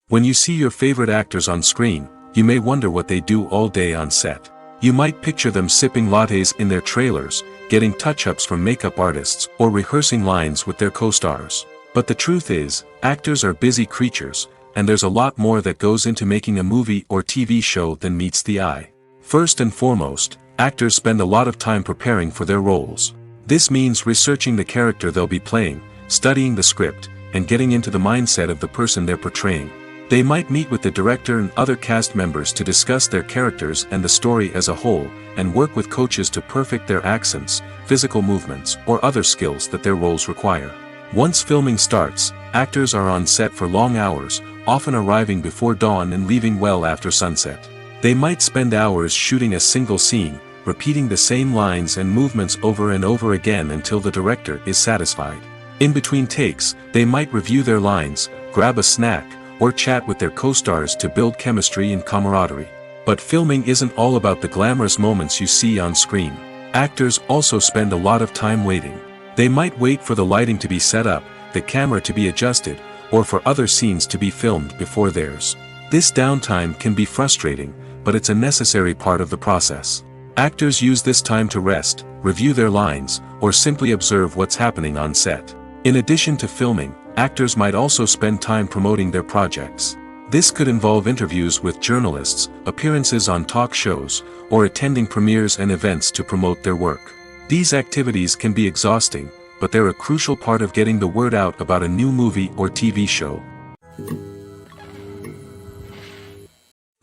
When you see your favorite actors on screen, you may wonder what they do all day on set. You might picture them sipping lattes in their trailers, getting touch-ups from makeup artists, or rehearsing lines with their co-stars. But the truth is, actors are busy creatures, and there's a lot more that goes into making a movie or TV show than meets the eye. First and foremost, actors spend a lot of time preparing for their roles. This means researching the character they'll be playing, studying the script, and getting into the mindset of the person they're portraying. They might meet with the director and other cast members to discuss their characters and the story as a whole, and work with coaches to perfect their accents, physical movements, or other skills that their roles require. Once filming starts, actors are on set for long hours, often arriving before dawn and leaving well after sunset. They might spend hours shooting a single scene, repeating the same lines and movements over and over again until the director is satisfied. In between takes, they might review their lines, grab a snack, or chat with their co-stars to build chemistry and camaraderie. But filming isn't all about the glamorous moments you see on screen. Actors also spend a lot of time waiting. They might wait for the lighting to be set up, the camera to be adjusted, or for other scenes to be filmed before theirs. This downtime can be frustrating, but it's a necessary part of the process. Actors use this time to rest, review their lines, or simply observe what's happening on set. In addition to filming, actors might also spend time promoting their projects. This could involve interviews with journalists, appearances on talk shows, or attending premieres and events to promote their work. These activities can be exhausting, but they're a crucial part of getting the word out about a new movie or TV show.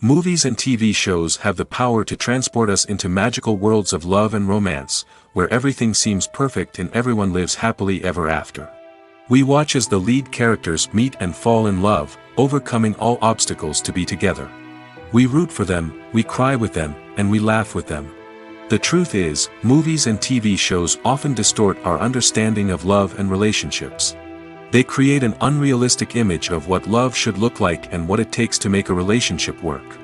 Movies and TV shows have the power to transport us into magical worlds of love and romance, where everything seems perfect and everyone lives happily ever after. We watch as the lead characters meet and fall in love, overcoming all obstacles to be together. We root for them, we cry with them, and we laugh with them. The truth is, movies and TV shows often distort our understanding of love and relationships. They create an unrealistic image of what love should look like and what it takes to make a relationship work.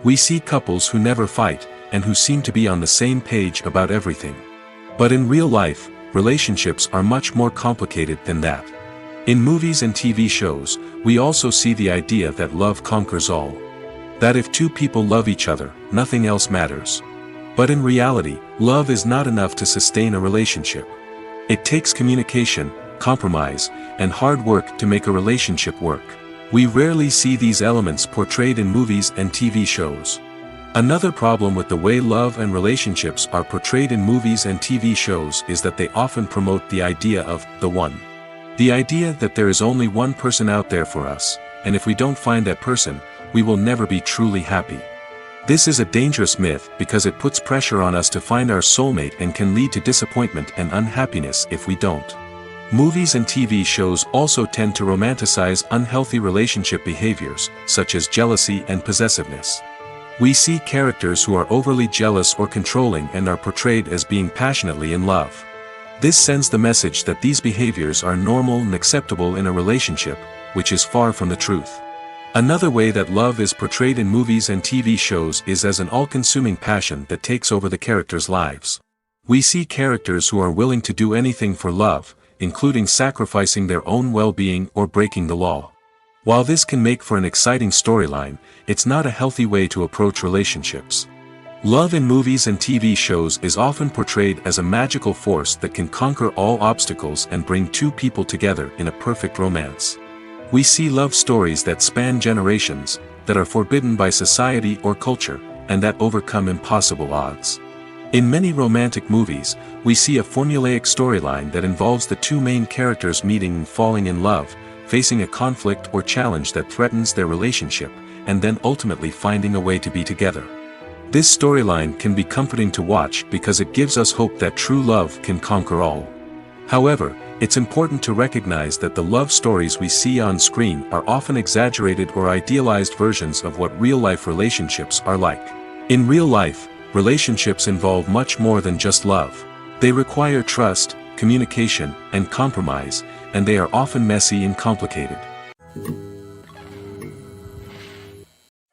We see couples who never fight, and who seem to be on the same page about everything. But in real life, relationships are much more complicated than that. In movies and TV shows, we also see the idea that love conquers all. That if two people love each other, nothing else matters. But in reality, love is not enough to sustain a relationship. It takes communication, compromise, and hard work to make a relationship work. We rarely see these elements portrayed in movies and TV shows. Another problem with the way love and relationships are portrayed in movies and TV shows is that they often promote the idea of the one. The idea that there is only one person out there for us, and if we don't find that person, we will never be truly happy. This is a dangerous myth because it puts pressure on us to find our soulmate and can lead to disappointment and unhappiness if we don't. Movies and TV shows also tend to romanticize unhealthy relationship behaviors, such as jealousy and possessiveness. We see characters who are overly jealous or controlling and are portrayed as being passionately in love. This sends the message that these behaviors are normal and acceptable in a relationship, which is far from the truth. Another way that love is portrayed in movies and TV shows is as an all-consuming passion that takes over the characters' lives. We see characters who are willing to do anything for love, including sacrificing their own well-being or breaking the law. While this can make for an exciting storyline, it's not a healthy way to approach relationships. Love in movies and TV shows is often portrayed as a magical force that can conquer all obstacles and bring two people together in a perfect romance. We see love stories that span generations, that are forbidden by society or culture, and that overcome impossible odds. In many romantic movies, we see a formulaic storyline that involves the two main characters meeting and falling in love, facing a conflict or challenge that threatens their relationship, and then ultimately finding a way to be together. This storyline can be comforting to watch because it gives us hope that true love can conquer all. However, it's important to recognize that the love stories we see on screen are often exaggerated or idealized versions of what real-life relationships are like. In real life, relationships involve much more than just love. They require trust, communication, and compromise, and they are often messy and complicated.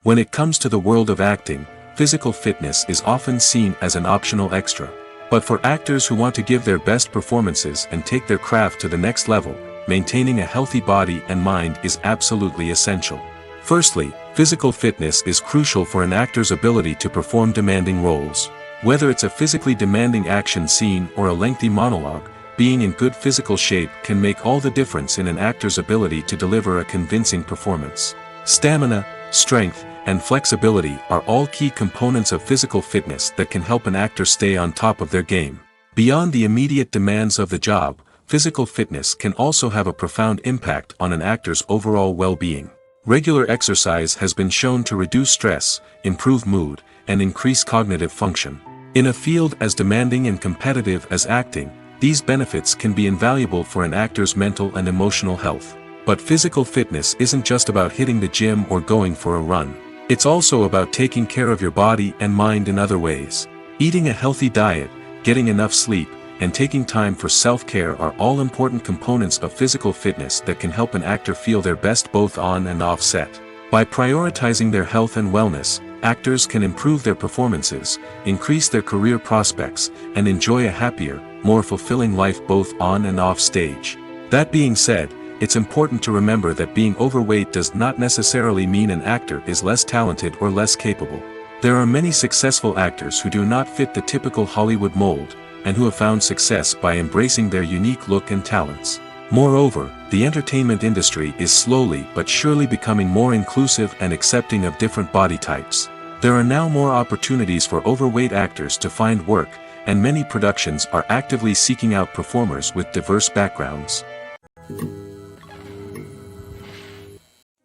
When it comes to the world of acting, physical fitness is often seen as an optional extra. But for actors who want to give their best performances and take their craft to the next level, maintaining a healthy body and mind is absolutely essential. Firstly, physical fitness is crucial for an actor's ability to perform demanding roles. Whether it's a physically demanding action scene or a lengthy monologue, being in good physical shape can make all the difference in an actor's ability to deliver a convincing performance. Stamina, strength, and flexibility are all key components of physical fitness that can help an actor stay on top of their game. Beyond the immediate demands of the job, physical fitness can also have a profound impact on an actor's overall well-being. Regular exercise has been shown to reduce stress, improve mood, and increase cognitive function. In a field as demanding and competitive as acting, these benefits can be invaluable for an actor's mental and emotional health. But physical fitness isn't just about hitting the gym or going for a run. It's also about taking care of your body and mind in other ways. Eating a healthy diet, getting enough sleep, and taking time for self-care are all important components of physical fitness that can help an actor feel their best both on and off set. By prioritizing their health and wellness, actors can improve their performances, increase their career prospects, and enjoy a happier, more fulfilling life both on and off stage. That being said, it's important to remember that being overweight does not necessarily mean an actor is less talented or less capable. There are many successful actors who do not fit the typical Hollywood mold, and who have found success by embracing their unique look and talents. Moreover, the entertainment industry is slowly but surely becoming more inclusive and accepting of different body types. There are now more opportunities for overweight actors to find work, and many productions are actively seeking out performers with diverse backgrounds.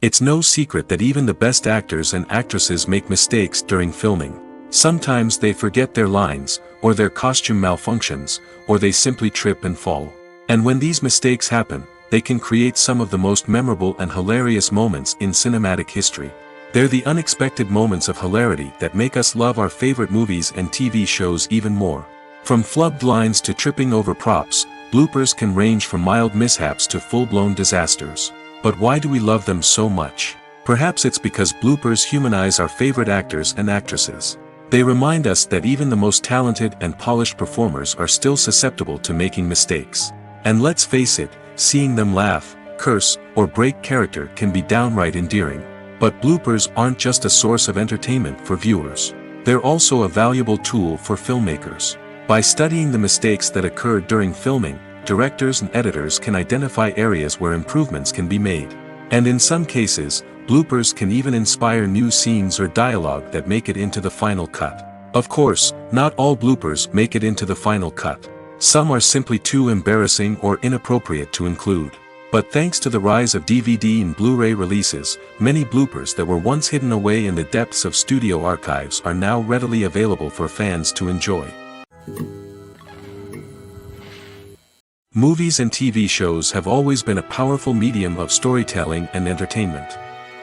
It's no secret that even the best actors and actresses make mistakes during filming. Sometimes they forget their lines, or their costume malfunctions, or they simply trip and fall. And when these mistakes happen, they can create some of the most memorable and hilarious moments in cinematic history. They're the unexpected moments of hilarity that make us love our favorite movies and TV shows even more. From flubbed lines to tripping over props, bloopers can range from mild mishaps to full-blown disasters. But why do we love them so much? Perhaps it's because bloopers humanize our favorite actors and actresses. They remind us that even the most talented and polished performers are still susceptible to making mistakes. And let's face it, seeing them laugh, curse, or break character can be downright endearing. But bloopers aren't just a source of entertainment for viewers. They're also a valuable tool for filmmakers. By studying the mistakes that occurred during filming, directors and editors can identify areas where improvements can be made. And in some cases, bloopers can even inspire new scenes or dialogue that make it into the final cut. Of course, not all bloopers make it into the final cut. Some are simply too embarrassing or inappropriate to include. But thanks to the rise of DVD and Blu-ray releases, many bloopers that were once hidden away in the depths of studio archives are now readily available for fans to enjoy. Movies and TV shows have always been a powerful medium of storytelling and entertainment.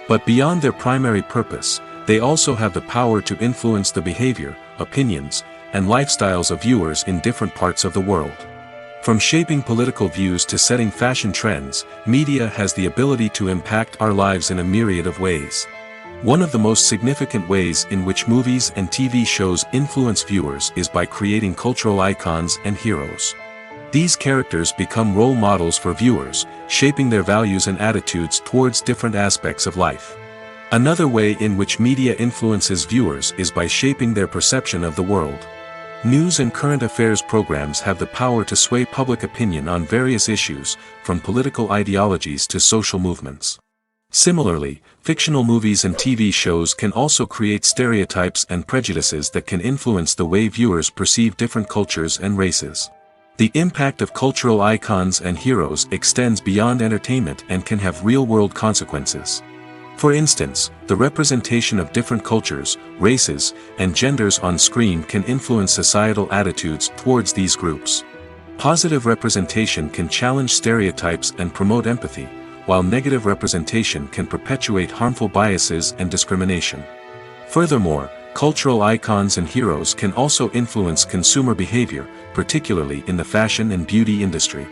But beyond their primary purpose, they also have the power to influence the behavior, opinions, and lifestyles of viewers in different parts of the world. From shaping political views to setting fashion trends, media has the ability to impact our lives in a myriad of ways. One of the most significant ways in which movies and TV shows influence viewers is by creating cultural icons and heroes. These characters become role models for viewers, shaping their values and attitudes towards different aspects of life. Another way in which media influences viewers is by shaping their perception of the world. News and current affairs programs have the power to sway public opinion on various issues, from political ideologies to social movements. Similarly, fictional movies and TV shows can also create stereotypes and prejudices that can influence the way viewers perceive different cultures and races. The impact of cultural icons and heroes extends beyond entertainment and can have real-world consequences. For instance, the representation of different cultures, races, and genders on screen can influence societal attitudes towards these groups. Positive representation can challenge stereotypes and promote empathy, while negative representation can perpetuate harmful biases and discrimination. Furthermore, cultural icons and heroes can also influence consumer behavior, particularly in the fashion and beauty industry.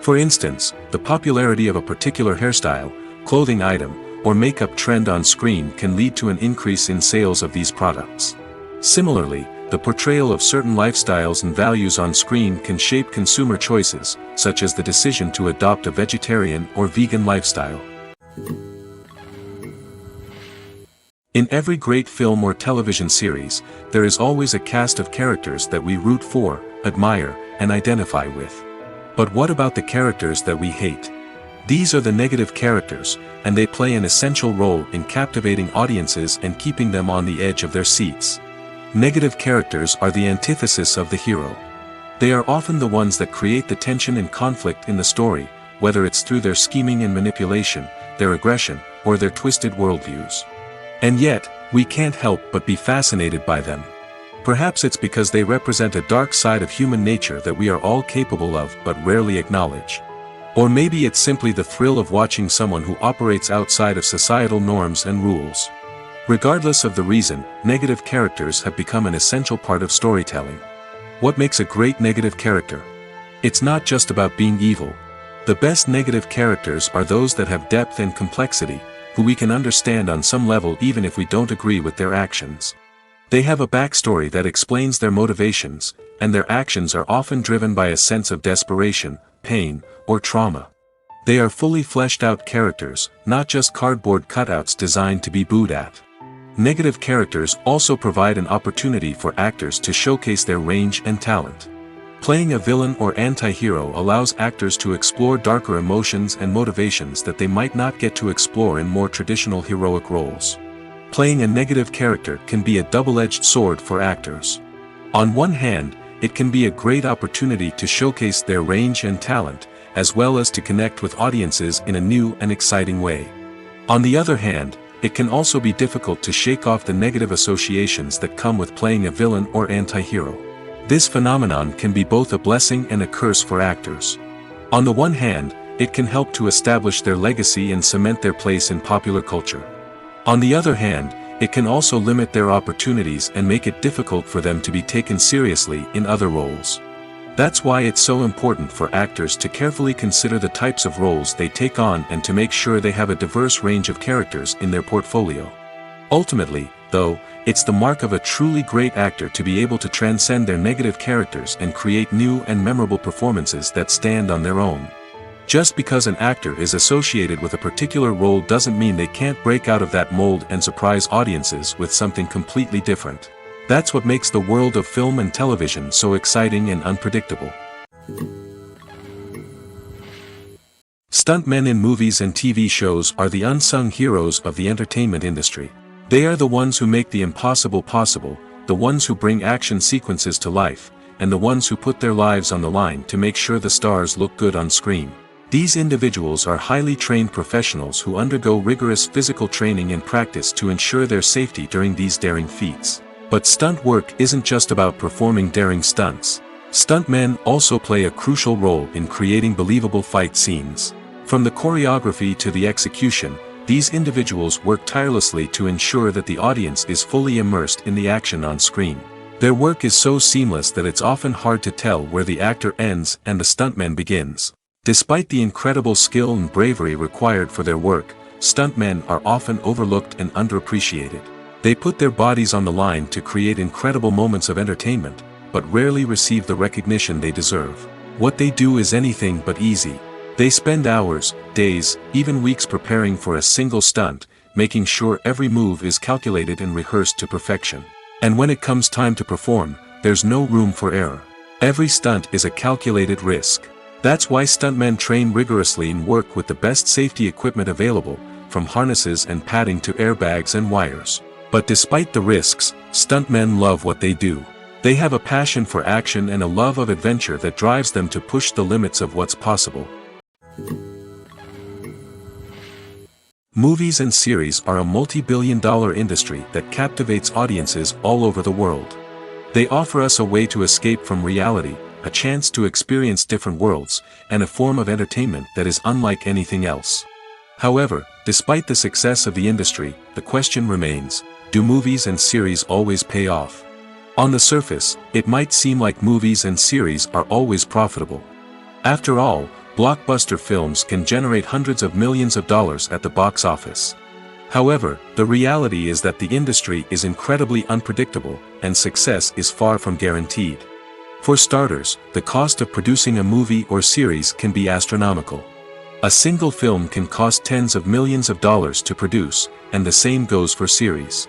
For instance, the popularity of a particular hairstyle, clothing item, or makeup trend on screen can lead to an increase in sales of these products. Similarly, the portrayal of certain lifestyles and values on screen can shape consumer choices, such as the decision to adopt a vegetarian or vegan lifestyle. In every great film or television series, there is always a cast of characters that we root for, admire, and identify with. But what about the characters that we hate? These are the negative characters, and they play an essential role in captivating audiences and keeping them on the edge of their seats. Negative characters are the antithesis of the hero. They are often the ones that create the tension and conflict in the story, whether it's through their scheming and manipulation, their aggression, or their twisted worldviews. And yet, we can't help but be fascinated by them. Perhaps it's because they represent a dark side of human nature that we are all capable of but rarely acknowledge. Or maybe it's simply the thrill of watching someone who operates outside of societal norms and rules. Regardless of the reason, negative characters have become an essential part of storytelling. What makes a great negative character? It's not just about being evil. The best negative characters are those that have depth and complexity, who we can understand on some level even if we don't agree with their actions. They have a backstory that explains their motivations, and their actions are often driven by a sense of desperation, pain, or trauma. They are fully fleshed out characters, not just cardboard cutouts designed to be booed at. Negative characters also provide an opportunity for actors to showcase their range and talent. Playing a villain or anti-hero allows actors to explore darker emotions and motivations that they might not get to explore in more traditional heroic roles. Playing a negative character can be a double-edged sword for actors. On one hand, it can be a great opportunity to showcase their range and talent, as well as to connect with audiences in a new and exciting way. On the other hand, it can also be difficult to shake off the negative associations that come with playing a villain or anti-hero. This phenomenon can be both a blessing and a curse for actors. On the one hand, it can help to establish their legacy and cement their place in popular culture. On the other hand, it can also limit their opportunities and make it difficult for them to be taken seriously in other roles. That's why it's so important for actors to carefully consider the types of roles they take on and to make sure they have a diverse range of characters in their portfolio. Ultimately, though, it's the mark of a truly great actor to be able to transcend their negative characters and create new and memorable performances that stand on their own. Just because an actor is associated with a particular role doesn't mean they can't break out of that mold and surprise audiences with something completely different. That's what makes the world of film and television so exciting and unpredictable. Stuntmen in movies and TV shows are the unsung heroes of the entertainment industry. They are the ones who make the impossible possible, the ones who bring action sequences to life, and the ones who put their lives on the line to make sure the stars look good on screen. These individuals are highly trained professionals who undergo rigorous physical training and practice to ensure their safety during these daring feats. But stunt work isn't just about performing daring stunts. Stuntmen also play a crucial role in creating believable fight scenes. From the choreography to the execution, these individuals work tirelessly to ensure that the audience is fully immersed in the action on screen. Their work is so seamless that it's often hard to tell where the actor ends and the stuntman begins. Despite the incredible skill and bravery required for their work, stuntmen are often overlooked and underappreciated. They put their bodies on the line to create incredible moments of entertainment, but rarely receive the recognition they deserve. What they do is anything but easy. They spend hours, days, even weeks preparing for a single stunt, making sure every move is calculated and rehearsed to perfection. And when it comes time to perform, there's no room for error. Every stunt is a calculated risk. That's why stuntmen train rigorously and work with the best safety equipment available, from harnesses and padding to airbags and wires. But despite the risks, stuntmen love what they do. They have a passion for action and a love of adventure that drives them to push the limits of what's possible. Movies and series are a multi-billion-dollar industry that captivates audiences all over the world. They offer us a way to escape from reality, a chance to experience different worlds, and a form of entertainment that is unlike anything else. However, despite the success of the industry, the question remains, do movies and series always pay off? On the surface, it might seem like movies and series are always profitable. After all, blockbuster films can generate hundreds of millions of dollars at the box office. However, the reality is that the industry is incredibly unpredictable, and success is far from guaranteed. For starters, the cost of producing a movie or series can be astronomical. A single film can cost tens of millions of dollars to produce, and the same goes for series.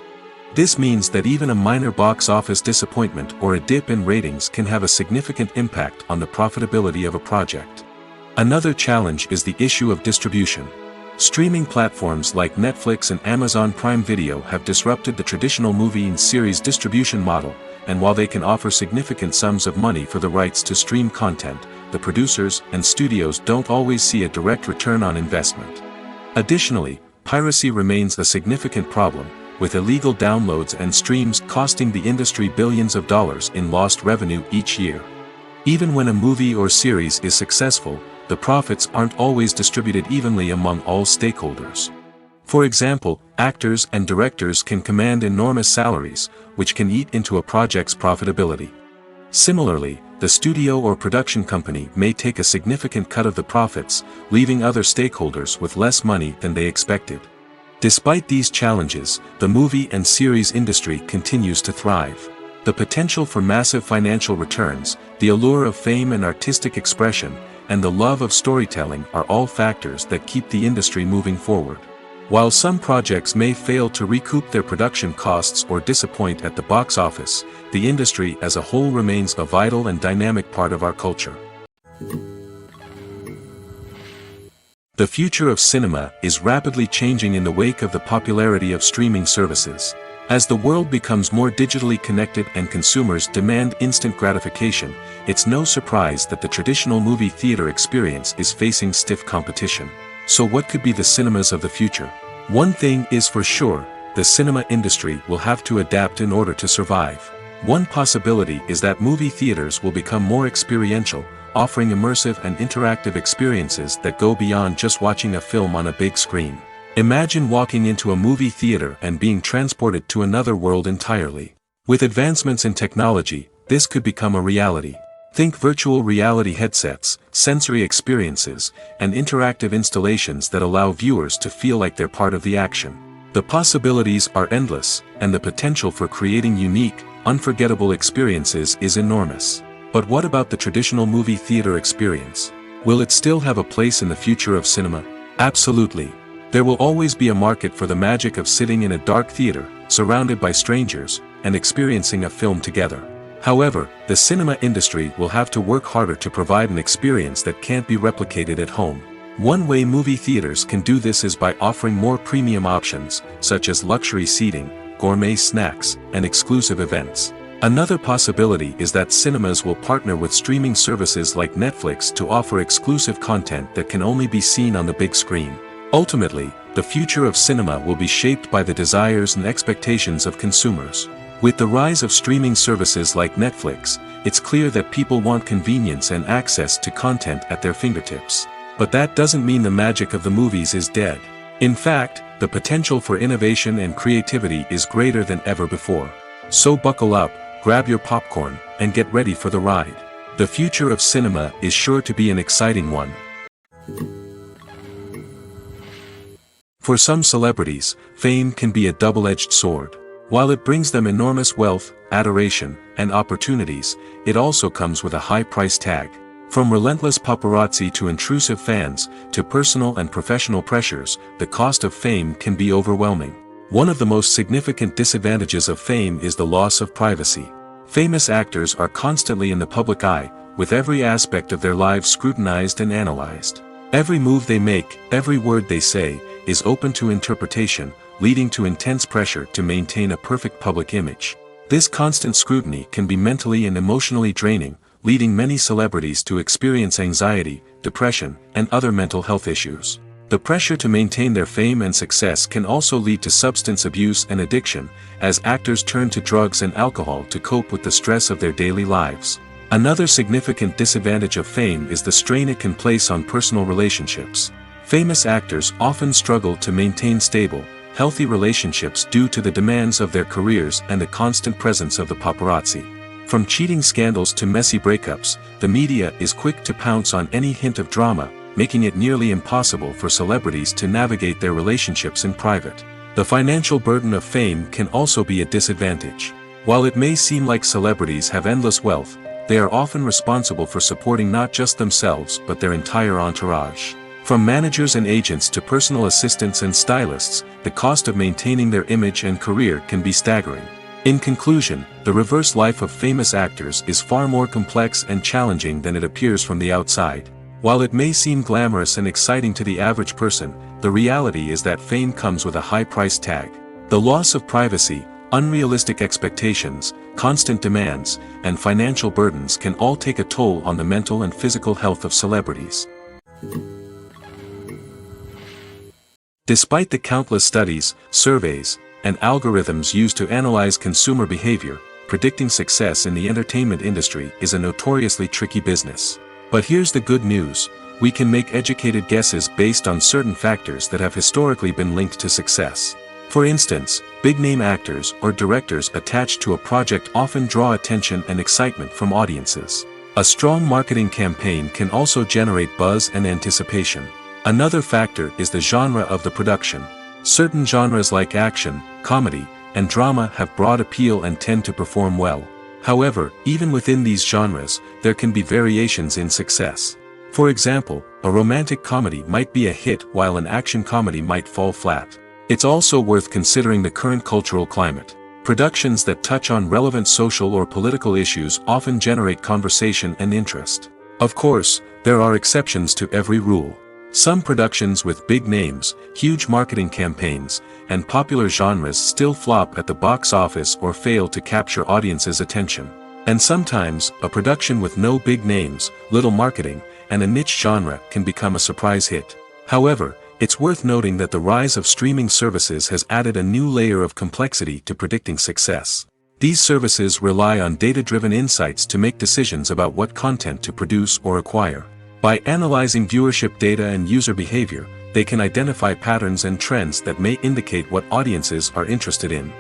This means that even a minor box office disappointment or a dip in ratings can have a significant impact on the profitability of a project. Another challenge is the issue of distribution. Streaming platforms like Netflix and Amazon Prime Video have disrupted the traditional movie and series distribution model, and while they can offer significant sums of money for the rights to stream content, the producers and studios don't always see a direct return on investment. Additionally, piracy remains a significant problem, with illegal downloads and streams costing the industry billions of dollars in lost revenue each year. Even when a movie or series is successful, the profits aren't always distributed evenly among all stakeholders. For example, actors and directors can command enormous salaries, which can eat into a project's profitability. Similarly, the studio or production company may take a significant cut of the profits, leaving other stakeholders with less money than they expected. Despite these challenges, the movie and series industry continues to thrive. The potential for massive financial returns, the allure of fame and artistic expression, and the love of storytelling are all factors that keep the industry moving forward. While some projects may fail to recoup their production costs or disappoint at the box office, the industry as a whole remains a vital and dynamic part of our culture. The future of cinema is rapidly changing in the wake of the popularity of streaming services. As the world becomes more digitally connected and consumers demand instant gratification, it's no surprise that the traditional movie theater experience is facing stiff competition. So what could be the cinemas of the future? One thing is for sure, the cinema industry will have to adapt in order to survive. One possibility is that movie theaters will become more experiential, offering immersive and interactive experiences that go beyond just watching a film on a big screen. Imagine walking into a movie theater and being transported to another world entirely. With advancements in technology, this could become a reality. Think virtual reality headsets, sensory experiences, and interactive installations that allow viewers to feel like they're part of the action. The possibilities are endless, and the potential for creating unique, unforgettable experiences is enormous. But what about the traditional movie theater experience? Will it still have a place in the future of cinema? Absolutely. There will always be a market for the magic of sitting in a dark theater, surrounded by strangers, and experiencing a film together. However, the cinema industry will have to work harder to provide an experience that can't be replicated at home. One way movie theaters can do this is by offering more premium options, such as luxury seating, gourmet snacks, and exclusive events. Another possibility is that cinemas will partner with streaming services like Netflix to offer exclusive content that can only be seen on the big screen. Ultimately, the future of cinema will be shaped by the desires and expectations of consumers. With the rise of streaming services like Netflix, it's clear that people want convenience and access to content at their fingertips. But that doesn't mean the magic of the movies is dead. In fact, the potential for innovation and creativity is greater than ever before. So buckle up, grab your popcorn, and get ready for the ride. The future of cinema is sure to be an exciting one. For some celebrities, fame can be a double-edged sword. While it brings them enormous wealth, adoration, and opportunities, it also comes with a high price tag. From relentless paparazzi to intrusive fans, to personal and professional pressures, the cost of fame can be overwhelming. One of the most significant disadvantages of fame is the loss of privacy. Famous actors are constantly in the public eye, with every aspect of their lives scrutinized and analyzed. Every move they make, every word they say, is open to interpretation, leading to intense pressure to maintain a perfect public image. This constant scrutiny can be mentally and emotionally draining, leading many celebrities to experience anxiety, depression, and other mental health issues. The pressure to maintain their fame and success can also lead to substance abuse and addiction, as actors turn to drugs and alcohol to cope with the stress of their daily lives. Another significant disadvantage of fame is the strain it can place on personal relationships. Famous actors often struggle to maintain stable, healthy relationships due to the demands of their careers and the constant presence of the paparazzi. From cheating scandals to messy breakups, the media is quick to pounce on any hint of drama, making it nearly impossible for celebrities to navigate their relationships in private. The financial burden of fame can also be a disadvantage. While it may seem like celebrities have endless wealth, they are often responsible for supporting not just themselves but their entire entourage. From managers and agents to personal assistants and stylists, the cost of maintaining their image and career can be staggering. In conclusion, the reverse life of famous actors is far more complex and challenging than it appears from the outside. While it may seem glamorous and exciting to the average person, the reality is that fame comes with a high price tag. The loss of privacy, unrealistic expectations, constant demands, and financial burdens can all take a toll on the mental and physical health of celebrities. Despite the countless studies, surveys, and algorithms used to analyze consumer behavior, predicting success in the entertainment industry is a notoriously tricky business. But here's the good news: we can make educated guesses based on certain factors that have historically been linked to success. For instance, big-name actors or directors attached to a project often draw attention and excitement from audiences. A strong marketing campaign can also generate buzz and anticipation. Another factor is the genre of the production. Certain genres like action, comedy, and drama have broad appeal and tend to perform well. However, even within these genres, there can be variations in success. For example, a romantic comedy might be a hit while an action comedy might fall flat. It's also worth considering the current cultural climate. Productions that touch on relevant social or political issues often generate conversation and interest. Of course, there are exceptions to every rule. Some productions with big names, huge marketing campaigns, and popular genres still flop at the box office or fail to capture audiences' attention. And sometimes, a production with no big names, little marketing, and a niche genre can become a surprise hit. However, it's worth noting that the rise of streaming services has added a new layer of complexity to predicting success. These services rely on data-driven insights to make decisions about what content to produce or acquire. By analyzing viewership data and user behavior, they can identify patterns and trends that may indicate what audiences are interested in.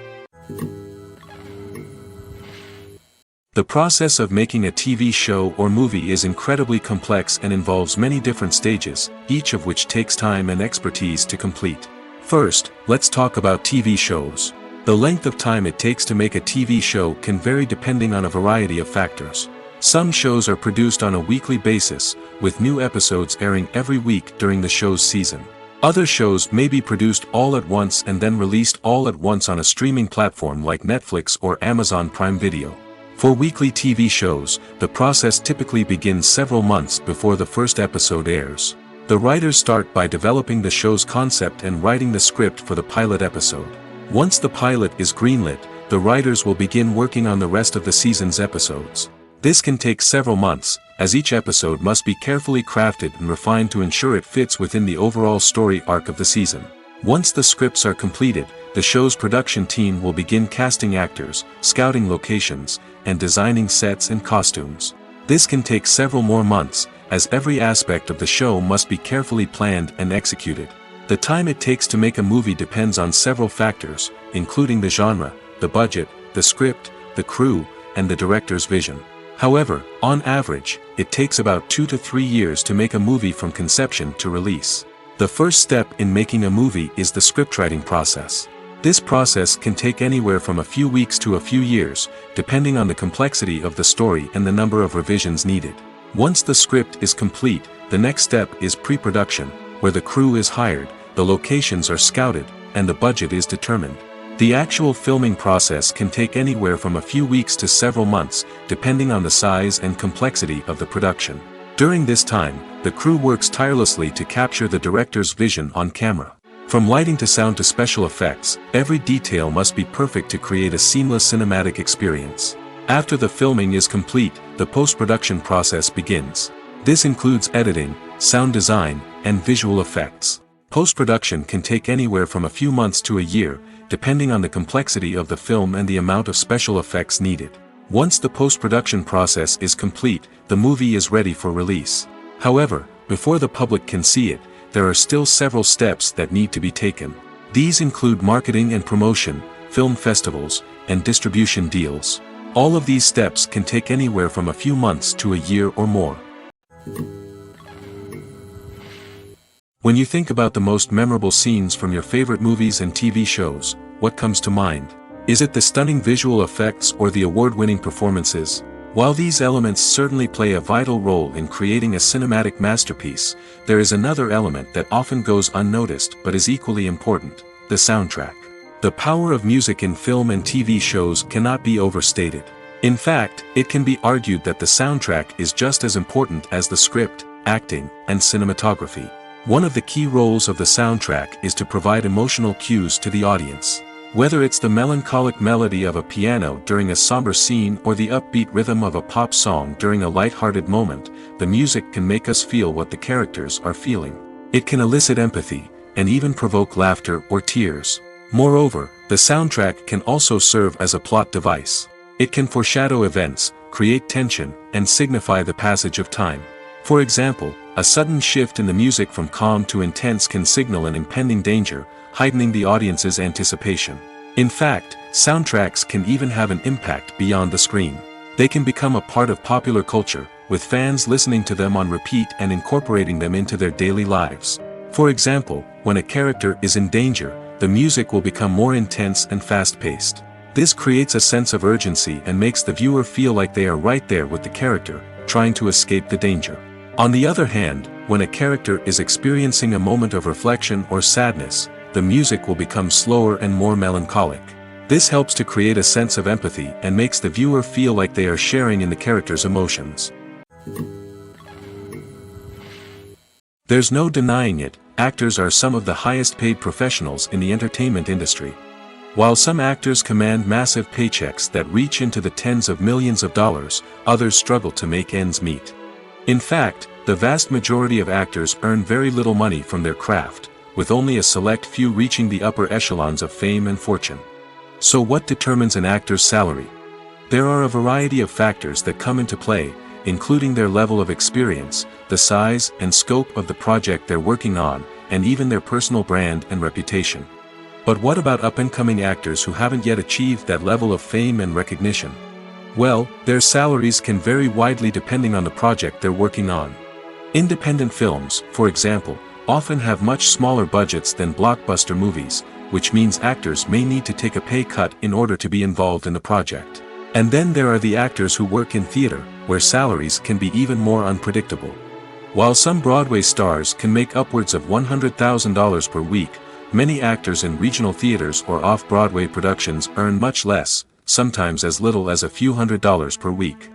The process of making a TV show or movie is incredibly complex and involves many different stages, each of which takes time and expertise to complete. First, let's talk about TV shows. The length of time it takes to make a TV show can vary depending on a variety of factors. Some shows are produced on a weekly basis, with new episodes airing every week during the show's season. Other shows may be produced all at once and then released all at once on a streaming platform like Netflix or Amazon Prime Video. For weekly TV shows, the process typically begins several months before the first episode airs. The writers start by developing the show's concept and writing the script for the pilot episode. Once the pilot is greenlit, the writers will begin working on the rest of the season's episodes. This can take several months, as each episode must be carefully crafted and refined to ensure it fits within the overall story arc of the season. Once the scripts are completed, the show's production team will begin casting actors, scouting locations, and designing sets and costumes. This can take several more months, as every aspect of the show must be carefully planned and executed. The time it takes to make a movie depends on several factors, including the genre, the budget, the script, the crew, and the director's vision. However, on average, it takes about 2 to 3 years to make a movie from conception to release. The first step in making a movie is the scriptwriting process. This process can take anywhere from a few weeks to a few years, depending on the complexity of the story and the number of revisions needed. Once the script is complete, the next step is pre-production, where the crew is hired, the locations are scouted, and the budget is determined. The actual filming process can take anywhere from a few weeks to several months, depending on the size and complexity of the production. During this time, the crew works tirelessly to capture the director's vision on camera. From lighting to sound to special effects, every detail must be perfect to create a seamless cinematic experience. After the filming is complete, the post-production process begins. This includes editing, sound design, and visual effects. Post-production can take anywhere from a few months to a year, depending on the complexity of the film and the amount of special effects needed. Once the post-production process is complete, the movie is ready for release. However, before the public can see it, there are still several steps that need to be taken. These include marketing and promotion, film festivals, and distribution deals. All of these steps can take anywhere from a few months to a year or more. When you think about the most memorable scenes from your favorite movies and TV shows, what comes to mind? Is it the stunning visual effects or the award-winning performances? While these elements certainly play a vital role in creating a cinematic masterpiece, there is another element that often goes unnoticed but is equally important: the soundtrack. The power of music in film and TV shows cannot be overstated. In fact, it can be argued that the soundtrack is just as important as the script, acting, and cinematography. One of the key roles of the soundtrack is to provide emotional cues to the audience. Whether it's the melancholic melody of a piano during a somber scene or the upbeat rhythm of a pop song during a light-hearted moment, the music can make us feel what the characters are feeling. It can elicit empathy, and even provoke laughter or tears. Moreover, the soundtrack can also serve as a plot device. It can foreshadow events, create tension, and signify the passage of time. For example, a sudden shift in the music from calm to intense can signal an impending danger, heightening the audience's anticipation. In fact, soundtracks can even have an impact beyond the screen. They can become a part of popular culture, with fans listening to them on repeat and incorporating them into their daily lives. For example, when a character is in danger, the music will become more intense and fast-paced. This creates a sense of urgency and makes the viewer feel like they are right there with the character, trying to escape the danger. On the other hand, when a character is experiencing a moment of reflection or sadness, the music will become slower and more melancholic. This helps to create a sense of empathy and makes the viewer feel like they are sharing in the character's emotions. There's no denying it, actors are some of the highest paid professionals in the entertainment industry. While some actors command massive paychecks that reach into the tens of millions of dollars, others struggle to make ends meet. In fact, the vast majority of actors earn very little money from their craft, with only a select few reaching the upper echelons of fame and fortune. So what determines an actor's salary? There are a variety of factors that come into play, including their level of experience, the size and scope of the project they're working on, and even their personal brand and reputation. But what about up-and-coming actors who haven't yet achieved that level of fame and recognition? Well, their salaries can vary widely depending on the project they're working on. Independent films, for example, often have much smaller budgets than blockbuster movies, which means actors may need to take a pay cut in order to be involved in the project. And then there are the actors who work in theater, where salaries can be even more unpredictable. While some Broadway stars can make upwards of $100,000 per week, many actors in regional theaters or off-Broadway productions earn much less, sometimes as little as a few $100s per week.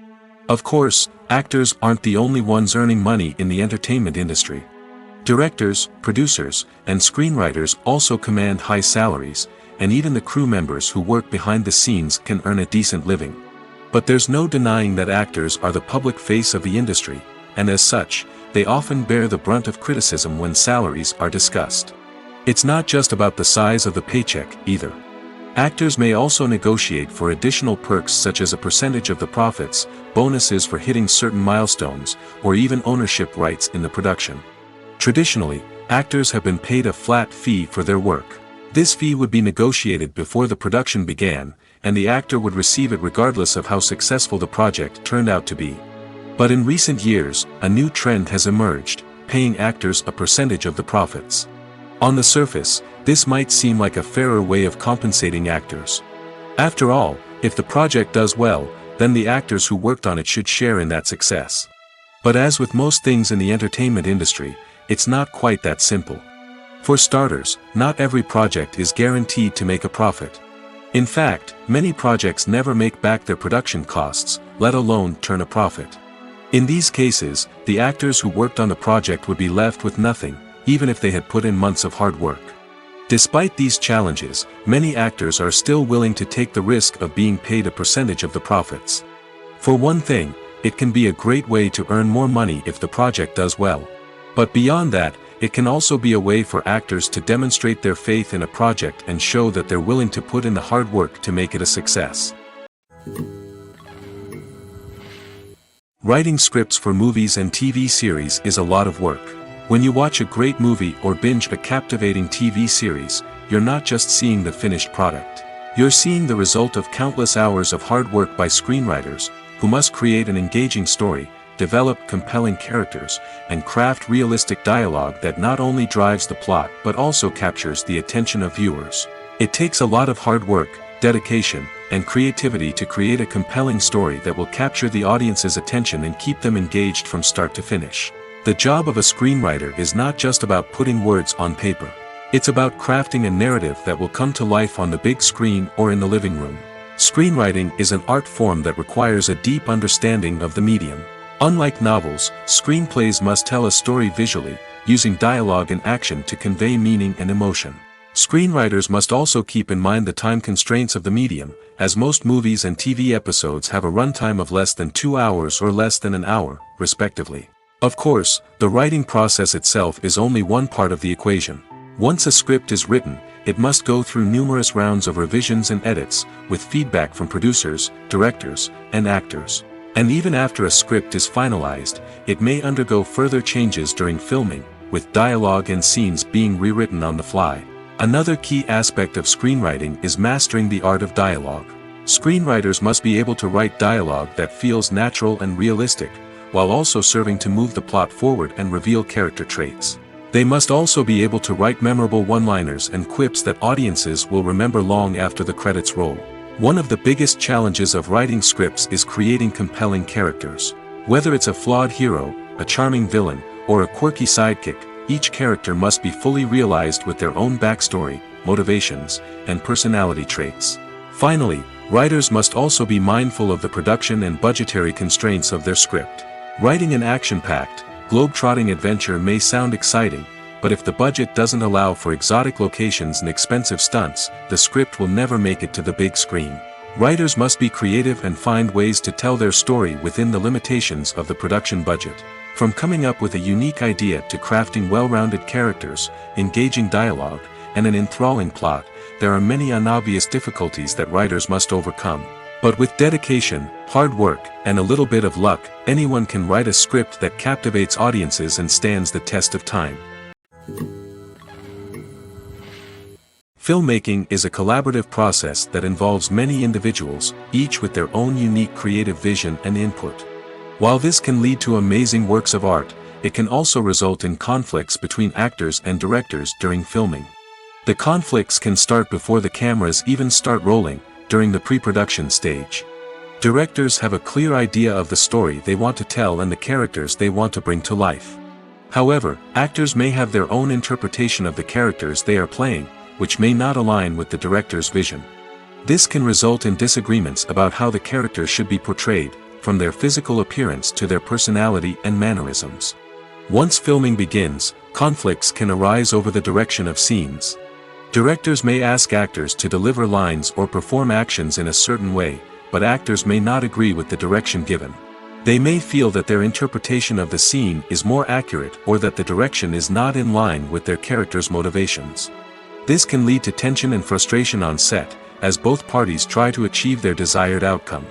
Of course, actors aren't the only ones earning money in the entertainment industry. Directors, producers, and screenwriters also command high salaries, and even the crew members who work behind the scenes can earn a decent living. But there's no denying that actors are the public face of the industry, and as such, they often bear the brunt of criticism when salaries are discussed. It's not just about the size of the paycheck, either. Actors may also negotiate for additional perks such as a percentage of the profits, bonuses for hitting certain milestones, or even ownership rights in the production. Traditionally, actors have been paid a flat fee for their work. This fee would be negotiated before the production began, and the actor would receive it regardless of how successful the project turned out to be. But in recent years, a new trend has emerged, paying actors a percentage of the profits. On the surface, this might seem like a fairer way of compensating actors. After all, if the project does well, then the actors who worked on it should share in that success. But as with most things in the entertainment industry, it's not quite that simple. For starters, not every project is guaranteed to make a profit. In fact, many projects never make back their production costs, let alone turn a profit. In these cases, the actors who worked on the project would be left with nothing, even if they had put in months of hard work. Despite these challenges, many actors are still willing to take the risk of being paid a percentage of the profits. For one thing, it can be a great way to earn more money if the project does well. But beyond that, it can also be a way for actors to demonstrate their faith in a project and show that they're willing to put in the hard work to make it a success. Writing scripts for movies and TV series is a lot of work. When you watch a great movie or binge a captivating TV series, you're not just seeing the finished product. You're seeing the result of countless hours of hard work by screenwriters, who must create an engaging story, develop compelling characters, and craft realistic dialogue that not only drives the plot but also captures the attention of viewers. It takes a lot of hard work, dedication, and creativity to create a compelling story that will capture the audience's attention and keep them engaged from start to finish. The job of a screenwriter is not just about putting words on paper. It's about crafting a narrative that will come to life on the big screen or in the living room. Screenwriting is an art form that requires a deep understanding of the medium. Unlike novels, screenplays must tell a story visually, using dialogue and action to convey meaning and emotion. Screenwriters must also keep in mind the time constraints of the medium, as most movies and TV episodes have a runtime of less than 2 hours or less than an hour, respectively. Of course, the writing process itself is only one part of the equation. Once a script is written, it must go through numerous rounds of revisions and edits, with feedback from producers, directors, and actors. And even after a script is finalized, it may undergo further changes during filming, with dialogue and scenes being rewritten on the fly. Another key aspect of screenwriting is mastering the art of dialogue. Screenwriters must be able to write dialogue that feels natural and realistic, while also serving to move the plot forward and reveal character traits. They must also be able to write memorable one-liners and quips that audiences will remember long after the credits roll. One of the biggest challenges of writing scripts is creating compelling characters. Whether it's a flawed hero, a charming villain, or a quirky sidekick, each character must be fully realized with their own backstory, motivations, and personality traits. Finally, writers must also be mindful of the production and budgetary constraints of their script. Writing an action-packed, globe-trotting adventure may sound exciting, but if the budget doesn't allow for exotic locations and expensive stunts, the script will never make it to the big screen. Writers must be creative and find ways to tell their story within the limitations of the production budget. From coming up with a unique idea to crafting well-rounded characters, engaging dialogue, and an enthralling plot, there are many unobvious difficulties that writers must overcome. But with dedication, hard work, and a little bit of luck, anyone can write a script that captivates audiences and stands the test of time. Filmmaking is a collaborative process that involves many individuals, each with their own unique creative vision and input. While this can lead to amazing works of art, it can also result in conflicts between actors and directors during filming. The conflicts can start before the cameras even start rolling, during the pre-production stage. Directors have a clear idea of the story they want to tell and the characters they want to bring to life. However, actors may have their own interpretation of the characters they are playing, which may not align with the director's vision. This can result in disagreements about how the characters should be portrayed, from their physical appearance to their personality and mannerisms. Once filming begins, conflicts can arise over the direction of scenes. Directors may ask actors to deliver lines or perform actions in a certain way, but actors may not agree with the direction given. They may feel that their interpretation of the scene is more accurate or that the direction is not in line with their character's motivations. This can lead to tension and frustration on set, as both parties try to achieve their desired outcome.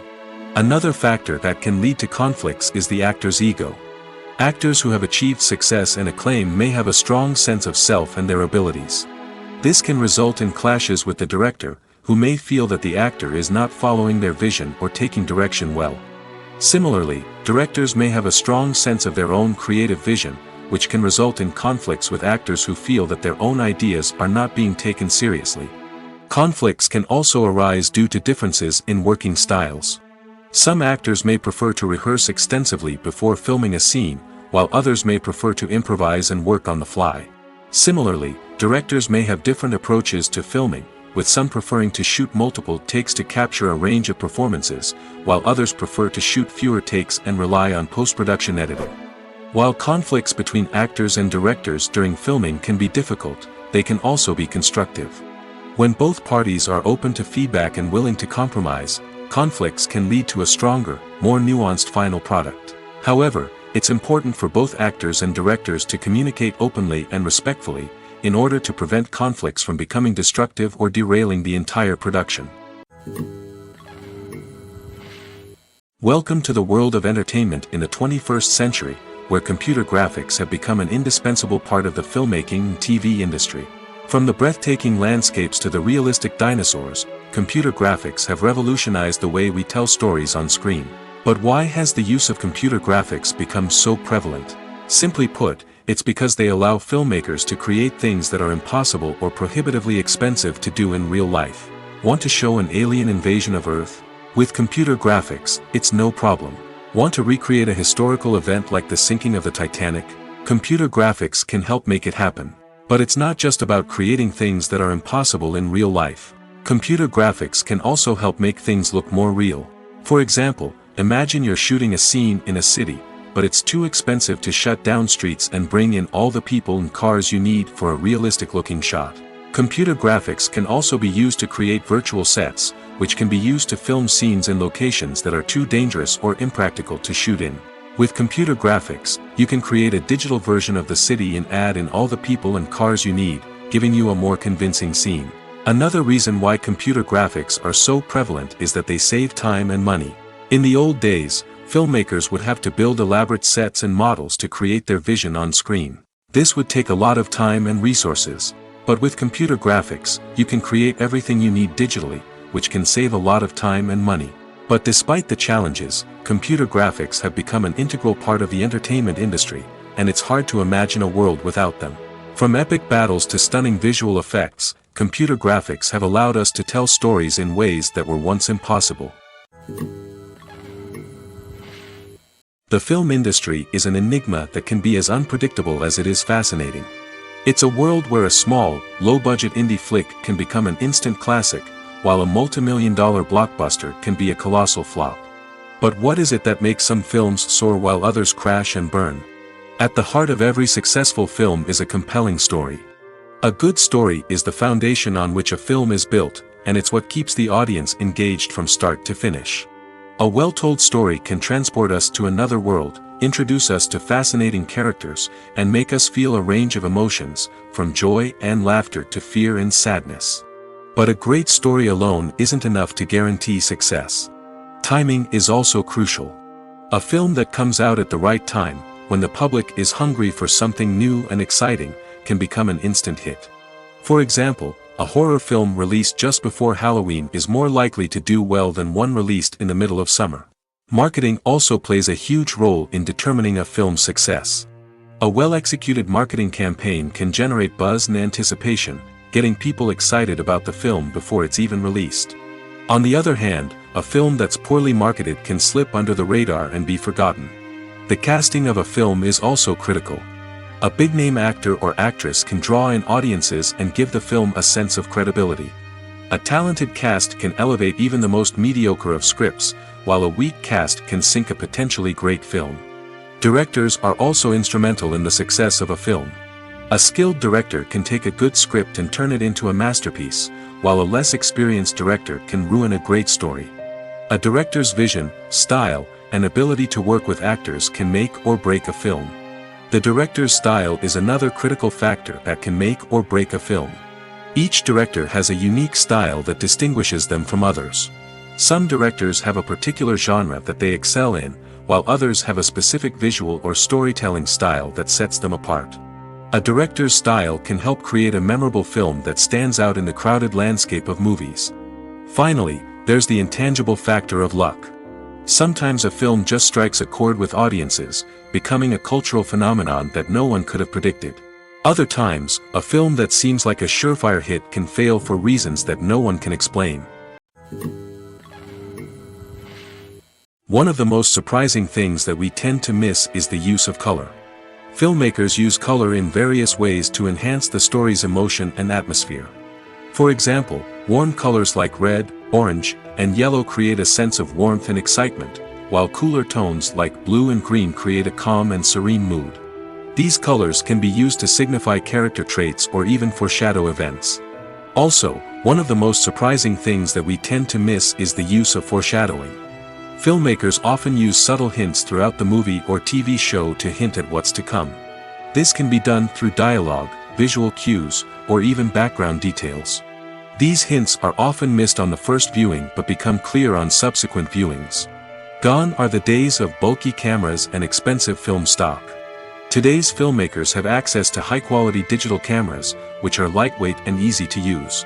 Another factor that can lead to conflicts is the actor's ego. Actors who have achieved success and acclaim may have a strong sense of self and their abilities. This can result in clashes with the director, who may feel that the actor is not following their vision or taking direction well. Similarly, directors may have a strong sense of their own creative vision, which can result in conflicts with actors who feel that their own ideas are not being taken seriously. Conflicts can also arise due to differences in working styles. Some actors may prefer to rehearse extensively before filming a scene, while others may prefer to improvise and work on the fly. Similarly, directors may have different approaches to filming, with some preferring to shoot multiple takes to capture a range of performances, while others prefer to shoot fewer takes and rely on post-production editing. While conflicts between actors and directors during filming can be difficult, they can also be constructive. When both parties are open to feedback and willing to compromise, conflicts can lead to a stronger, more nuanced final product. However, it's important for both actors and directors to communicate openly and respectfully, in order to prevent conflicts from becoming destructive or derailing the entire production. Welcome to the world of entertainment in the 21st century, where computer graphics have become an indispensable part of the filmmaking and TV industry. From the breathtaking landscapes to the realistic dinosaurs, computer graphics have revolutionized the way we tell stories on screen. But why has the use of computer graphics become so prevalent? Simply put, it's because they allow filmmakers to create things that are impossible or prohibitively expensive to do in real life. Want to show an alien invasion of Earth? With computer graphics, it's no problem. Want to recreate a historical event like the sinking of the Titanic? Computer graphics can help make it happen. But it's not just about creating things that are impossible in real life. Computer graphics can also help make things look more real. For example, imagine you're shooting a scene in a city, but it's too expensive to shut down streets and bring in all the people and cars you need for a realistic-looking shot. Computer graphics can also be used to create virtual sets, which can be used to film scenes in locations that are too dangerous or impractical to shoot in. With computer graphics, you can create a digital version of the city and add in all the people and cars you need, giving you a more convincing scene. Another reason why computer graphics are so prevalent is that they save time and money. In the old days, filmmakers would have to build elaborate sets and models to create their vision on screen. This would take a lot of time and resources. But with computer graphics, you can create everything you need digitally, which can save a lot of time and money. But despite the challenges, computer graphics have become an integral part of the entertainment industry, and it's hard to imagine a world without them. From epic battles to stunning visual effects, computer graphics have allowed us to tell stories in ways that were once impossible. The film industry is an enigma that can be as unpredictable as it is fascinating. It's a world where a small, low-budget indie flick can become an instant classic, while a multi-million-dollar blockbuster can be a colossal flop. But what is it that makes some films soar while others crash and burn? At the heart of every successful film is a compelling story. A good story is the foundation on which a film is built, and it's what keeps the audience engaged from start to finish. A well-told story can transport us to another world, introduce us to fascinating characters, and make us feel a range of emotions, from joy and laughter to fear and sadness. But a great story alone isn't enough to guarantee success. Timing is also crucial. A film that comes out at the right time, when the public is hungry for something new and exciting, can become an instant hit. For example, a horror film released just before Halloween is more likely to do well than one released in the middle of summer. Marketing also plays a huge role in determining a film's success. A well-executed marketing campaign can generate buzz and anticipation, getting people excited about the film before it's even released. On the other hand, a film that's poorly marketed can slip under the radar and be forgotten. The casting of a film is also critical. A big-name actor or actress can draw in audiences and give the film a sense of credibility. A talented cast can elevate even the most mediocre of scripts, while a weak cast can sink a potentially great film. Directors are also instrumental in the success of a film. A skilled director can take a good script and turn it into a masterpiece, while a less experienced director can ruin a great story. A director's vision, style, and ability to work with actors can make or break a film. The director's style is another critical factor that can make or break a film. Each director has a unique style that distinguishes them from others. Some directors have a particular genre that they excel in, while others have a specific visual or storytelling style that sets them apart. A director's style can help create a memorable film that stands out in the crowded landscape of movies. Finally, there's the intangible factor of luck. Sometimes a film just strikes a chord with audiences, becoming a cultural phenomenon that no one could have predicted. Other times, a film that seems like a surefire hit can fail for reasons that no one can explain. One of the most surprising things that we tend to miss is the use of color. Filmmakers use color in various ways to enhance the story's emotion and atmosphere. For example, warm colors like red, orange, and yellow create a sense of warmth and excitement, while cooler tones like blue and green create a calm and serene mood. These colors can be used to signify character traits or even foreshadow events. Also, one of the most surprising things that we tend to miss is the use of foreshadowing. Filmmakers often use subtle hints throughout the movie or TV show to hint at what's to come. This can be done through dialogue, visual cues, or even background details. These hints are often missed on the first viewing but become clear on subsequent viewings. Gone are the days of bulky cameras and expensive film stock. Today's filmmakers have access to high-quality digital cameras, which are lightweight and easy to use.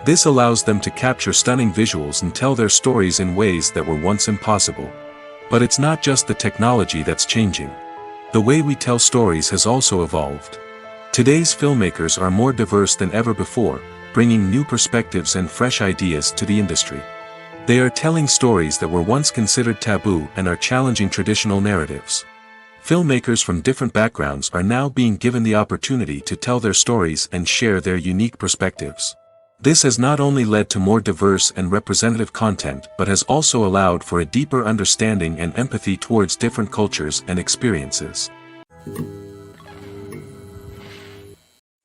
This allows them to capture stunning visuals and tell their stories in ways that were once impossible. But it's not just the technology that's changing. The way we tell stories has also evolved. Today's filmmakers are more diverse than ever before, bringing new perspectives and fresh ideas to the industry. They are telling stories that were once considered taboo and are challenging traditional narratives. Filmmakers from different backgrounds are now being given the opportunity to tell their stories and share their unique perspectives. This has not only led to more diverse and representative content but has also allowed for a deeper understanding and empathy towards different cultures and experiences.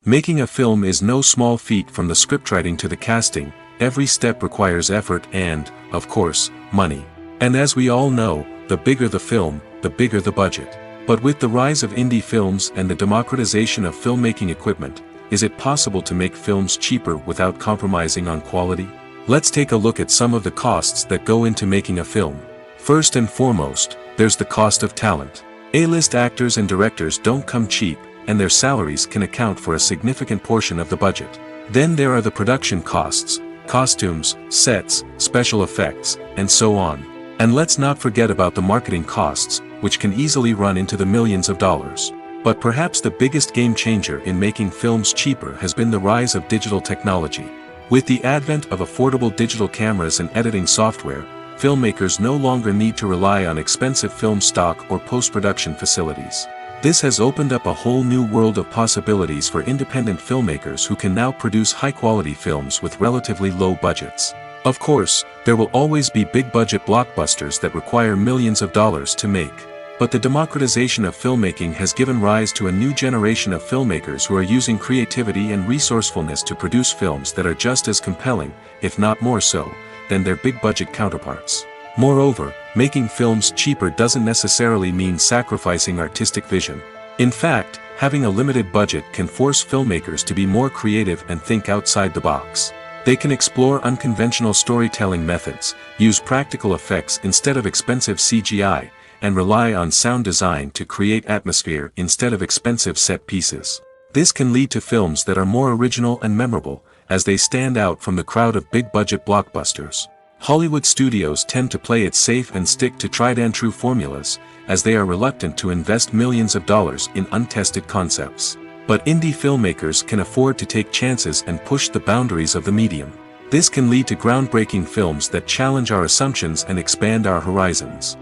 Making a film is no small feat. From the scriptwriting to the casting, every step requires effort and, of course, money. And as we all know, the bigger the film, the bigger the budget. But with the rise of indie films and the democratization of filmmaking equipment, is it possible to make films cheaper without compromising on quality? Let's take a look at some of the costs that go into making a film. First and foremost, there's the cost of talent. A-list actors and directors don't come cheap, and their salaries can account for a significant portion of the budget. Then there are the production costs, costumes, sets, special effects, and so on. And let's not forget about the marketing costs, which can easily run into the millions of dollars. But perhaps the biggest game changer in making films cheaper has been the rise of digital technology. With the advent of affordable digital cameras and editing software, filmmakers no longer need to rely on expensive film stock or post-production facilities. This has opened up a whole new world of possibilities for independent filmmakers who can now produce high-quality films with relatively low budgets. Of course, there will always be big-budget blockbusters that require millions of dollars to make. But the democratization of filmmaking has given rise to a new generation of filmmakers who are using creativity and resourcefulness to produce films that are just as compelling, if not more so, than their big-budget counterparts. Moreover, making films cheaper doesn't necessarily mean sacrificing artistic vision. In fact, having a limited budget can force filmmakers to be more creative and think outside the box. They can explore unconventional storytelling methods, use practical effects instead of expensive CGI, and rely on sound design to create atmosphere instead of expensive set pieces. This can lead to films that are more original and memorable, as they stand out from the crowd of big-budget blockbusters. Hollywood studios tend to play it safe and stick to tried-and-true formulas, as they are reluctant to invest millions of dollars in untested concepts. But indie filmmakers can afford to take chances and push the boundaries of the medium. This can lead to groundbreaking films that challenge our assumptions and expand our horizons.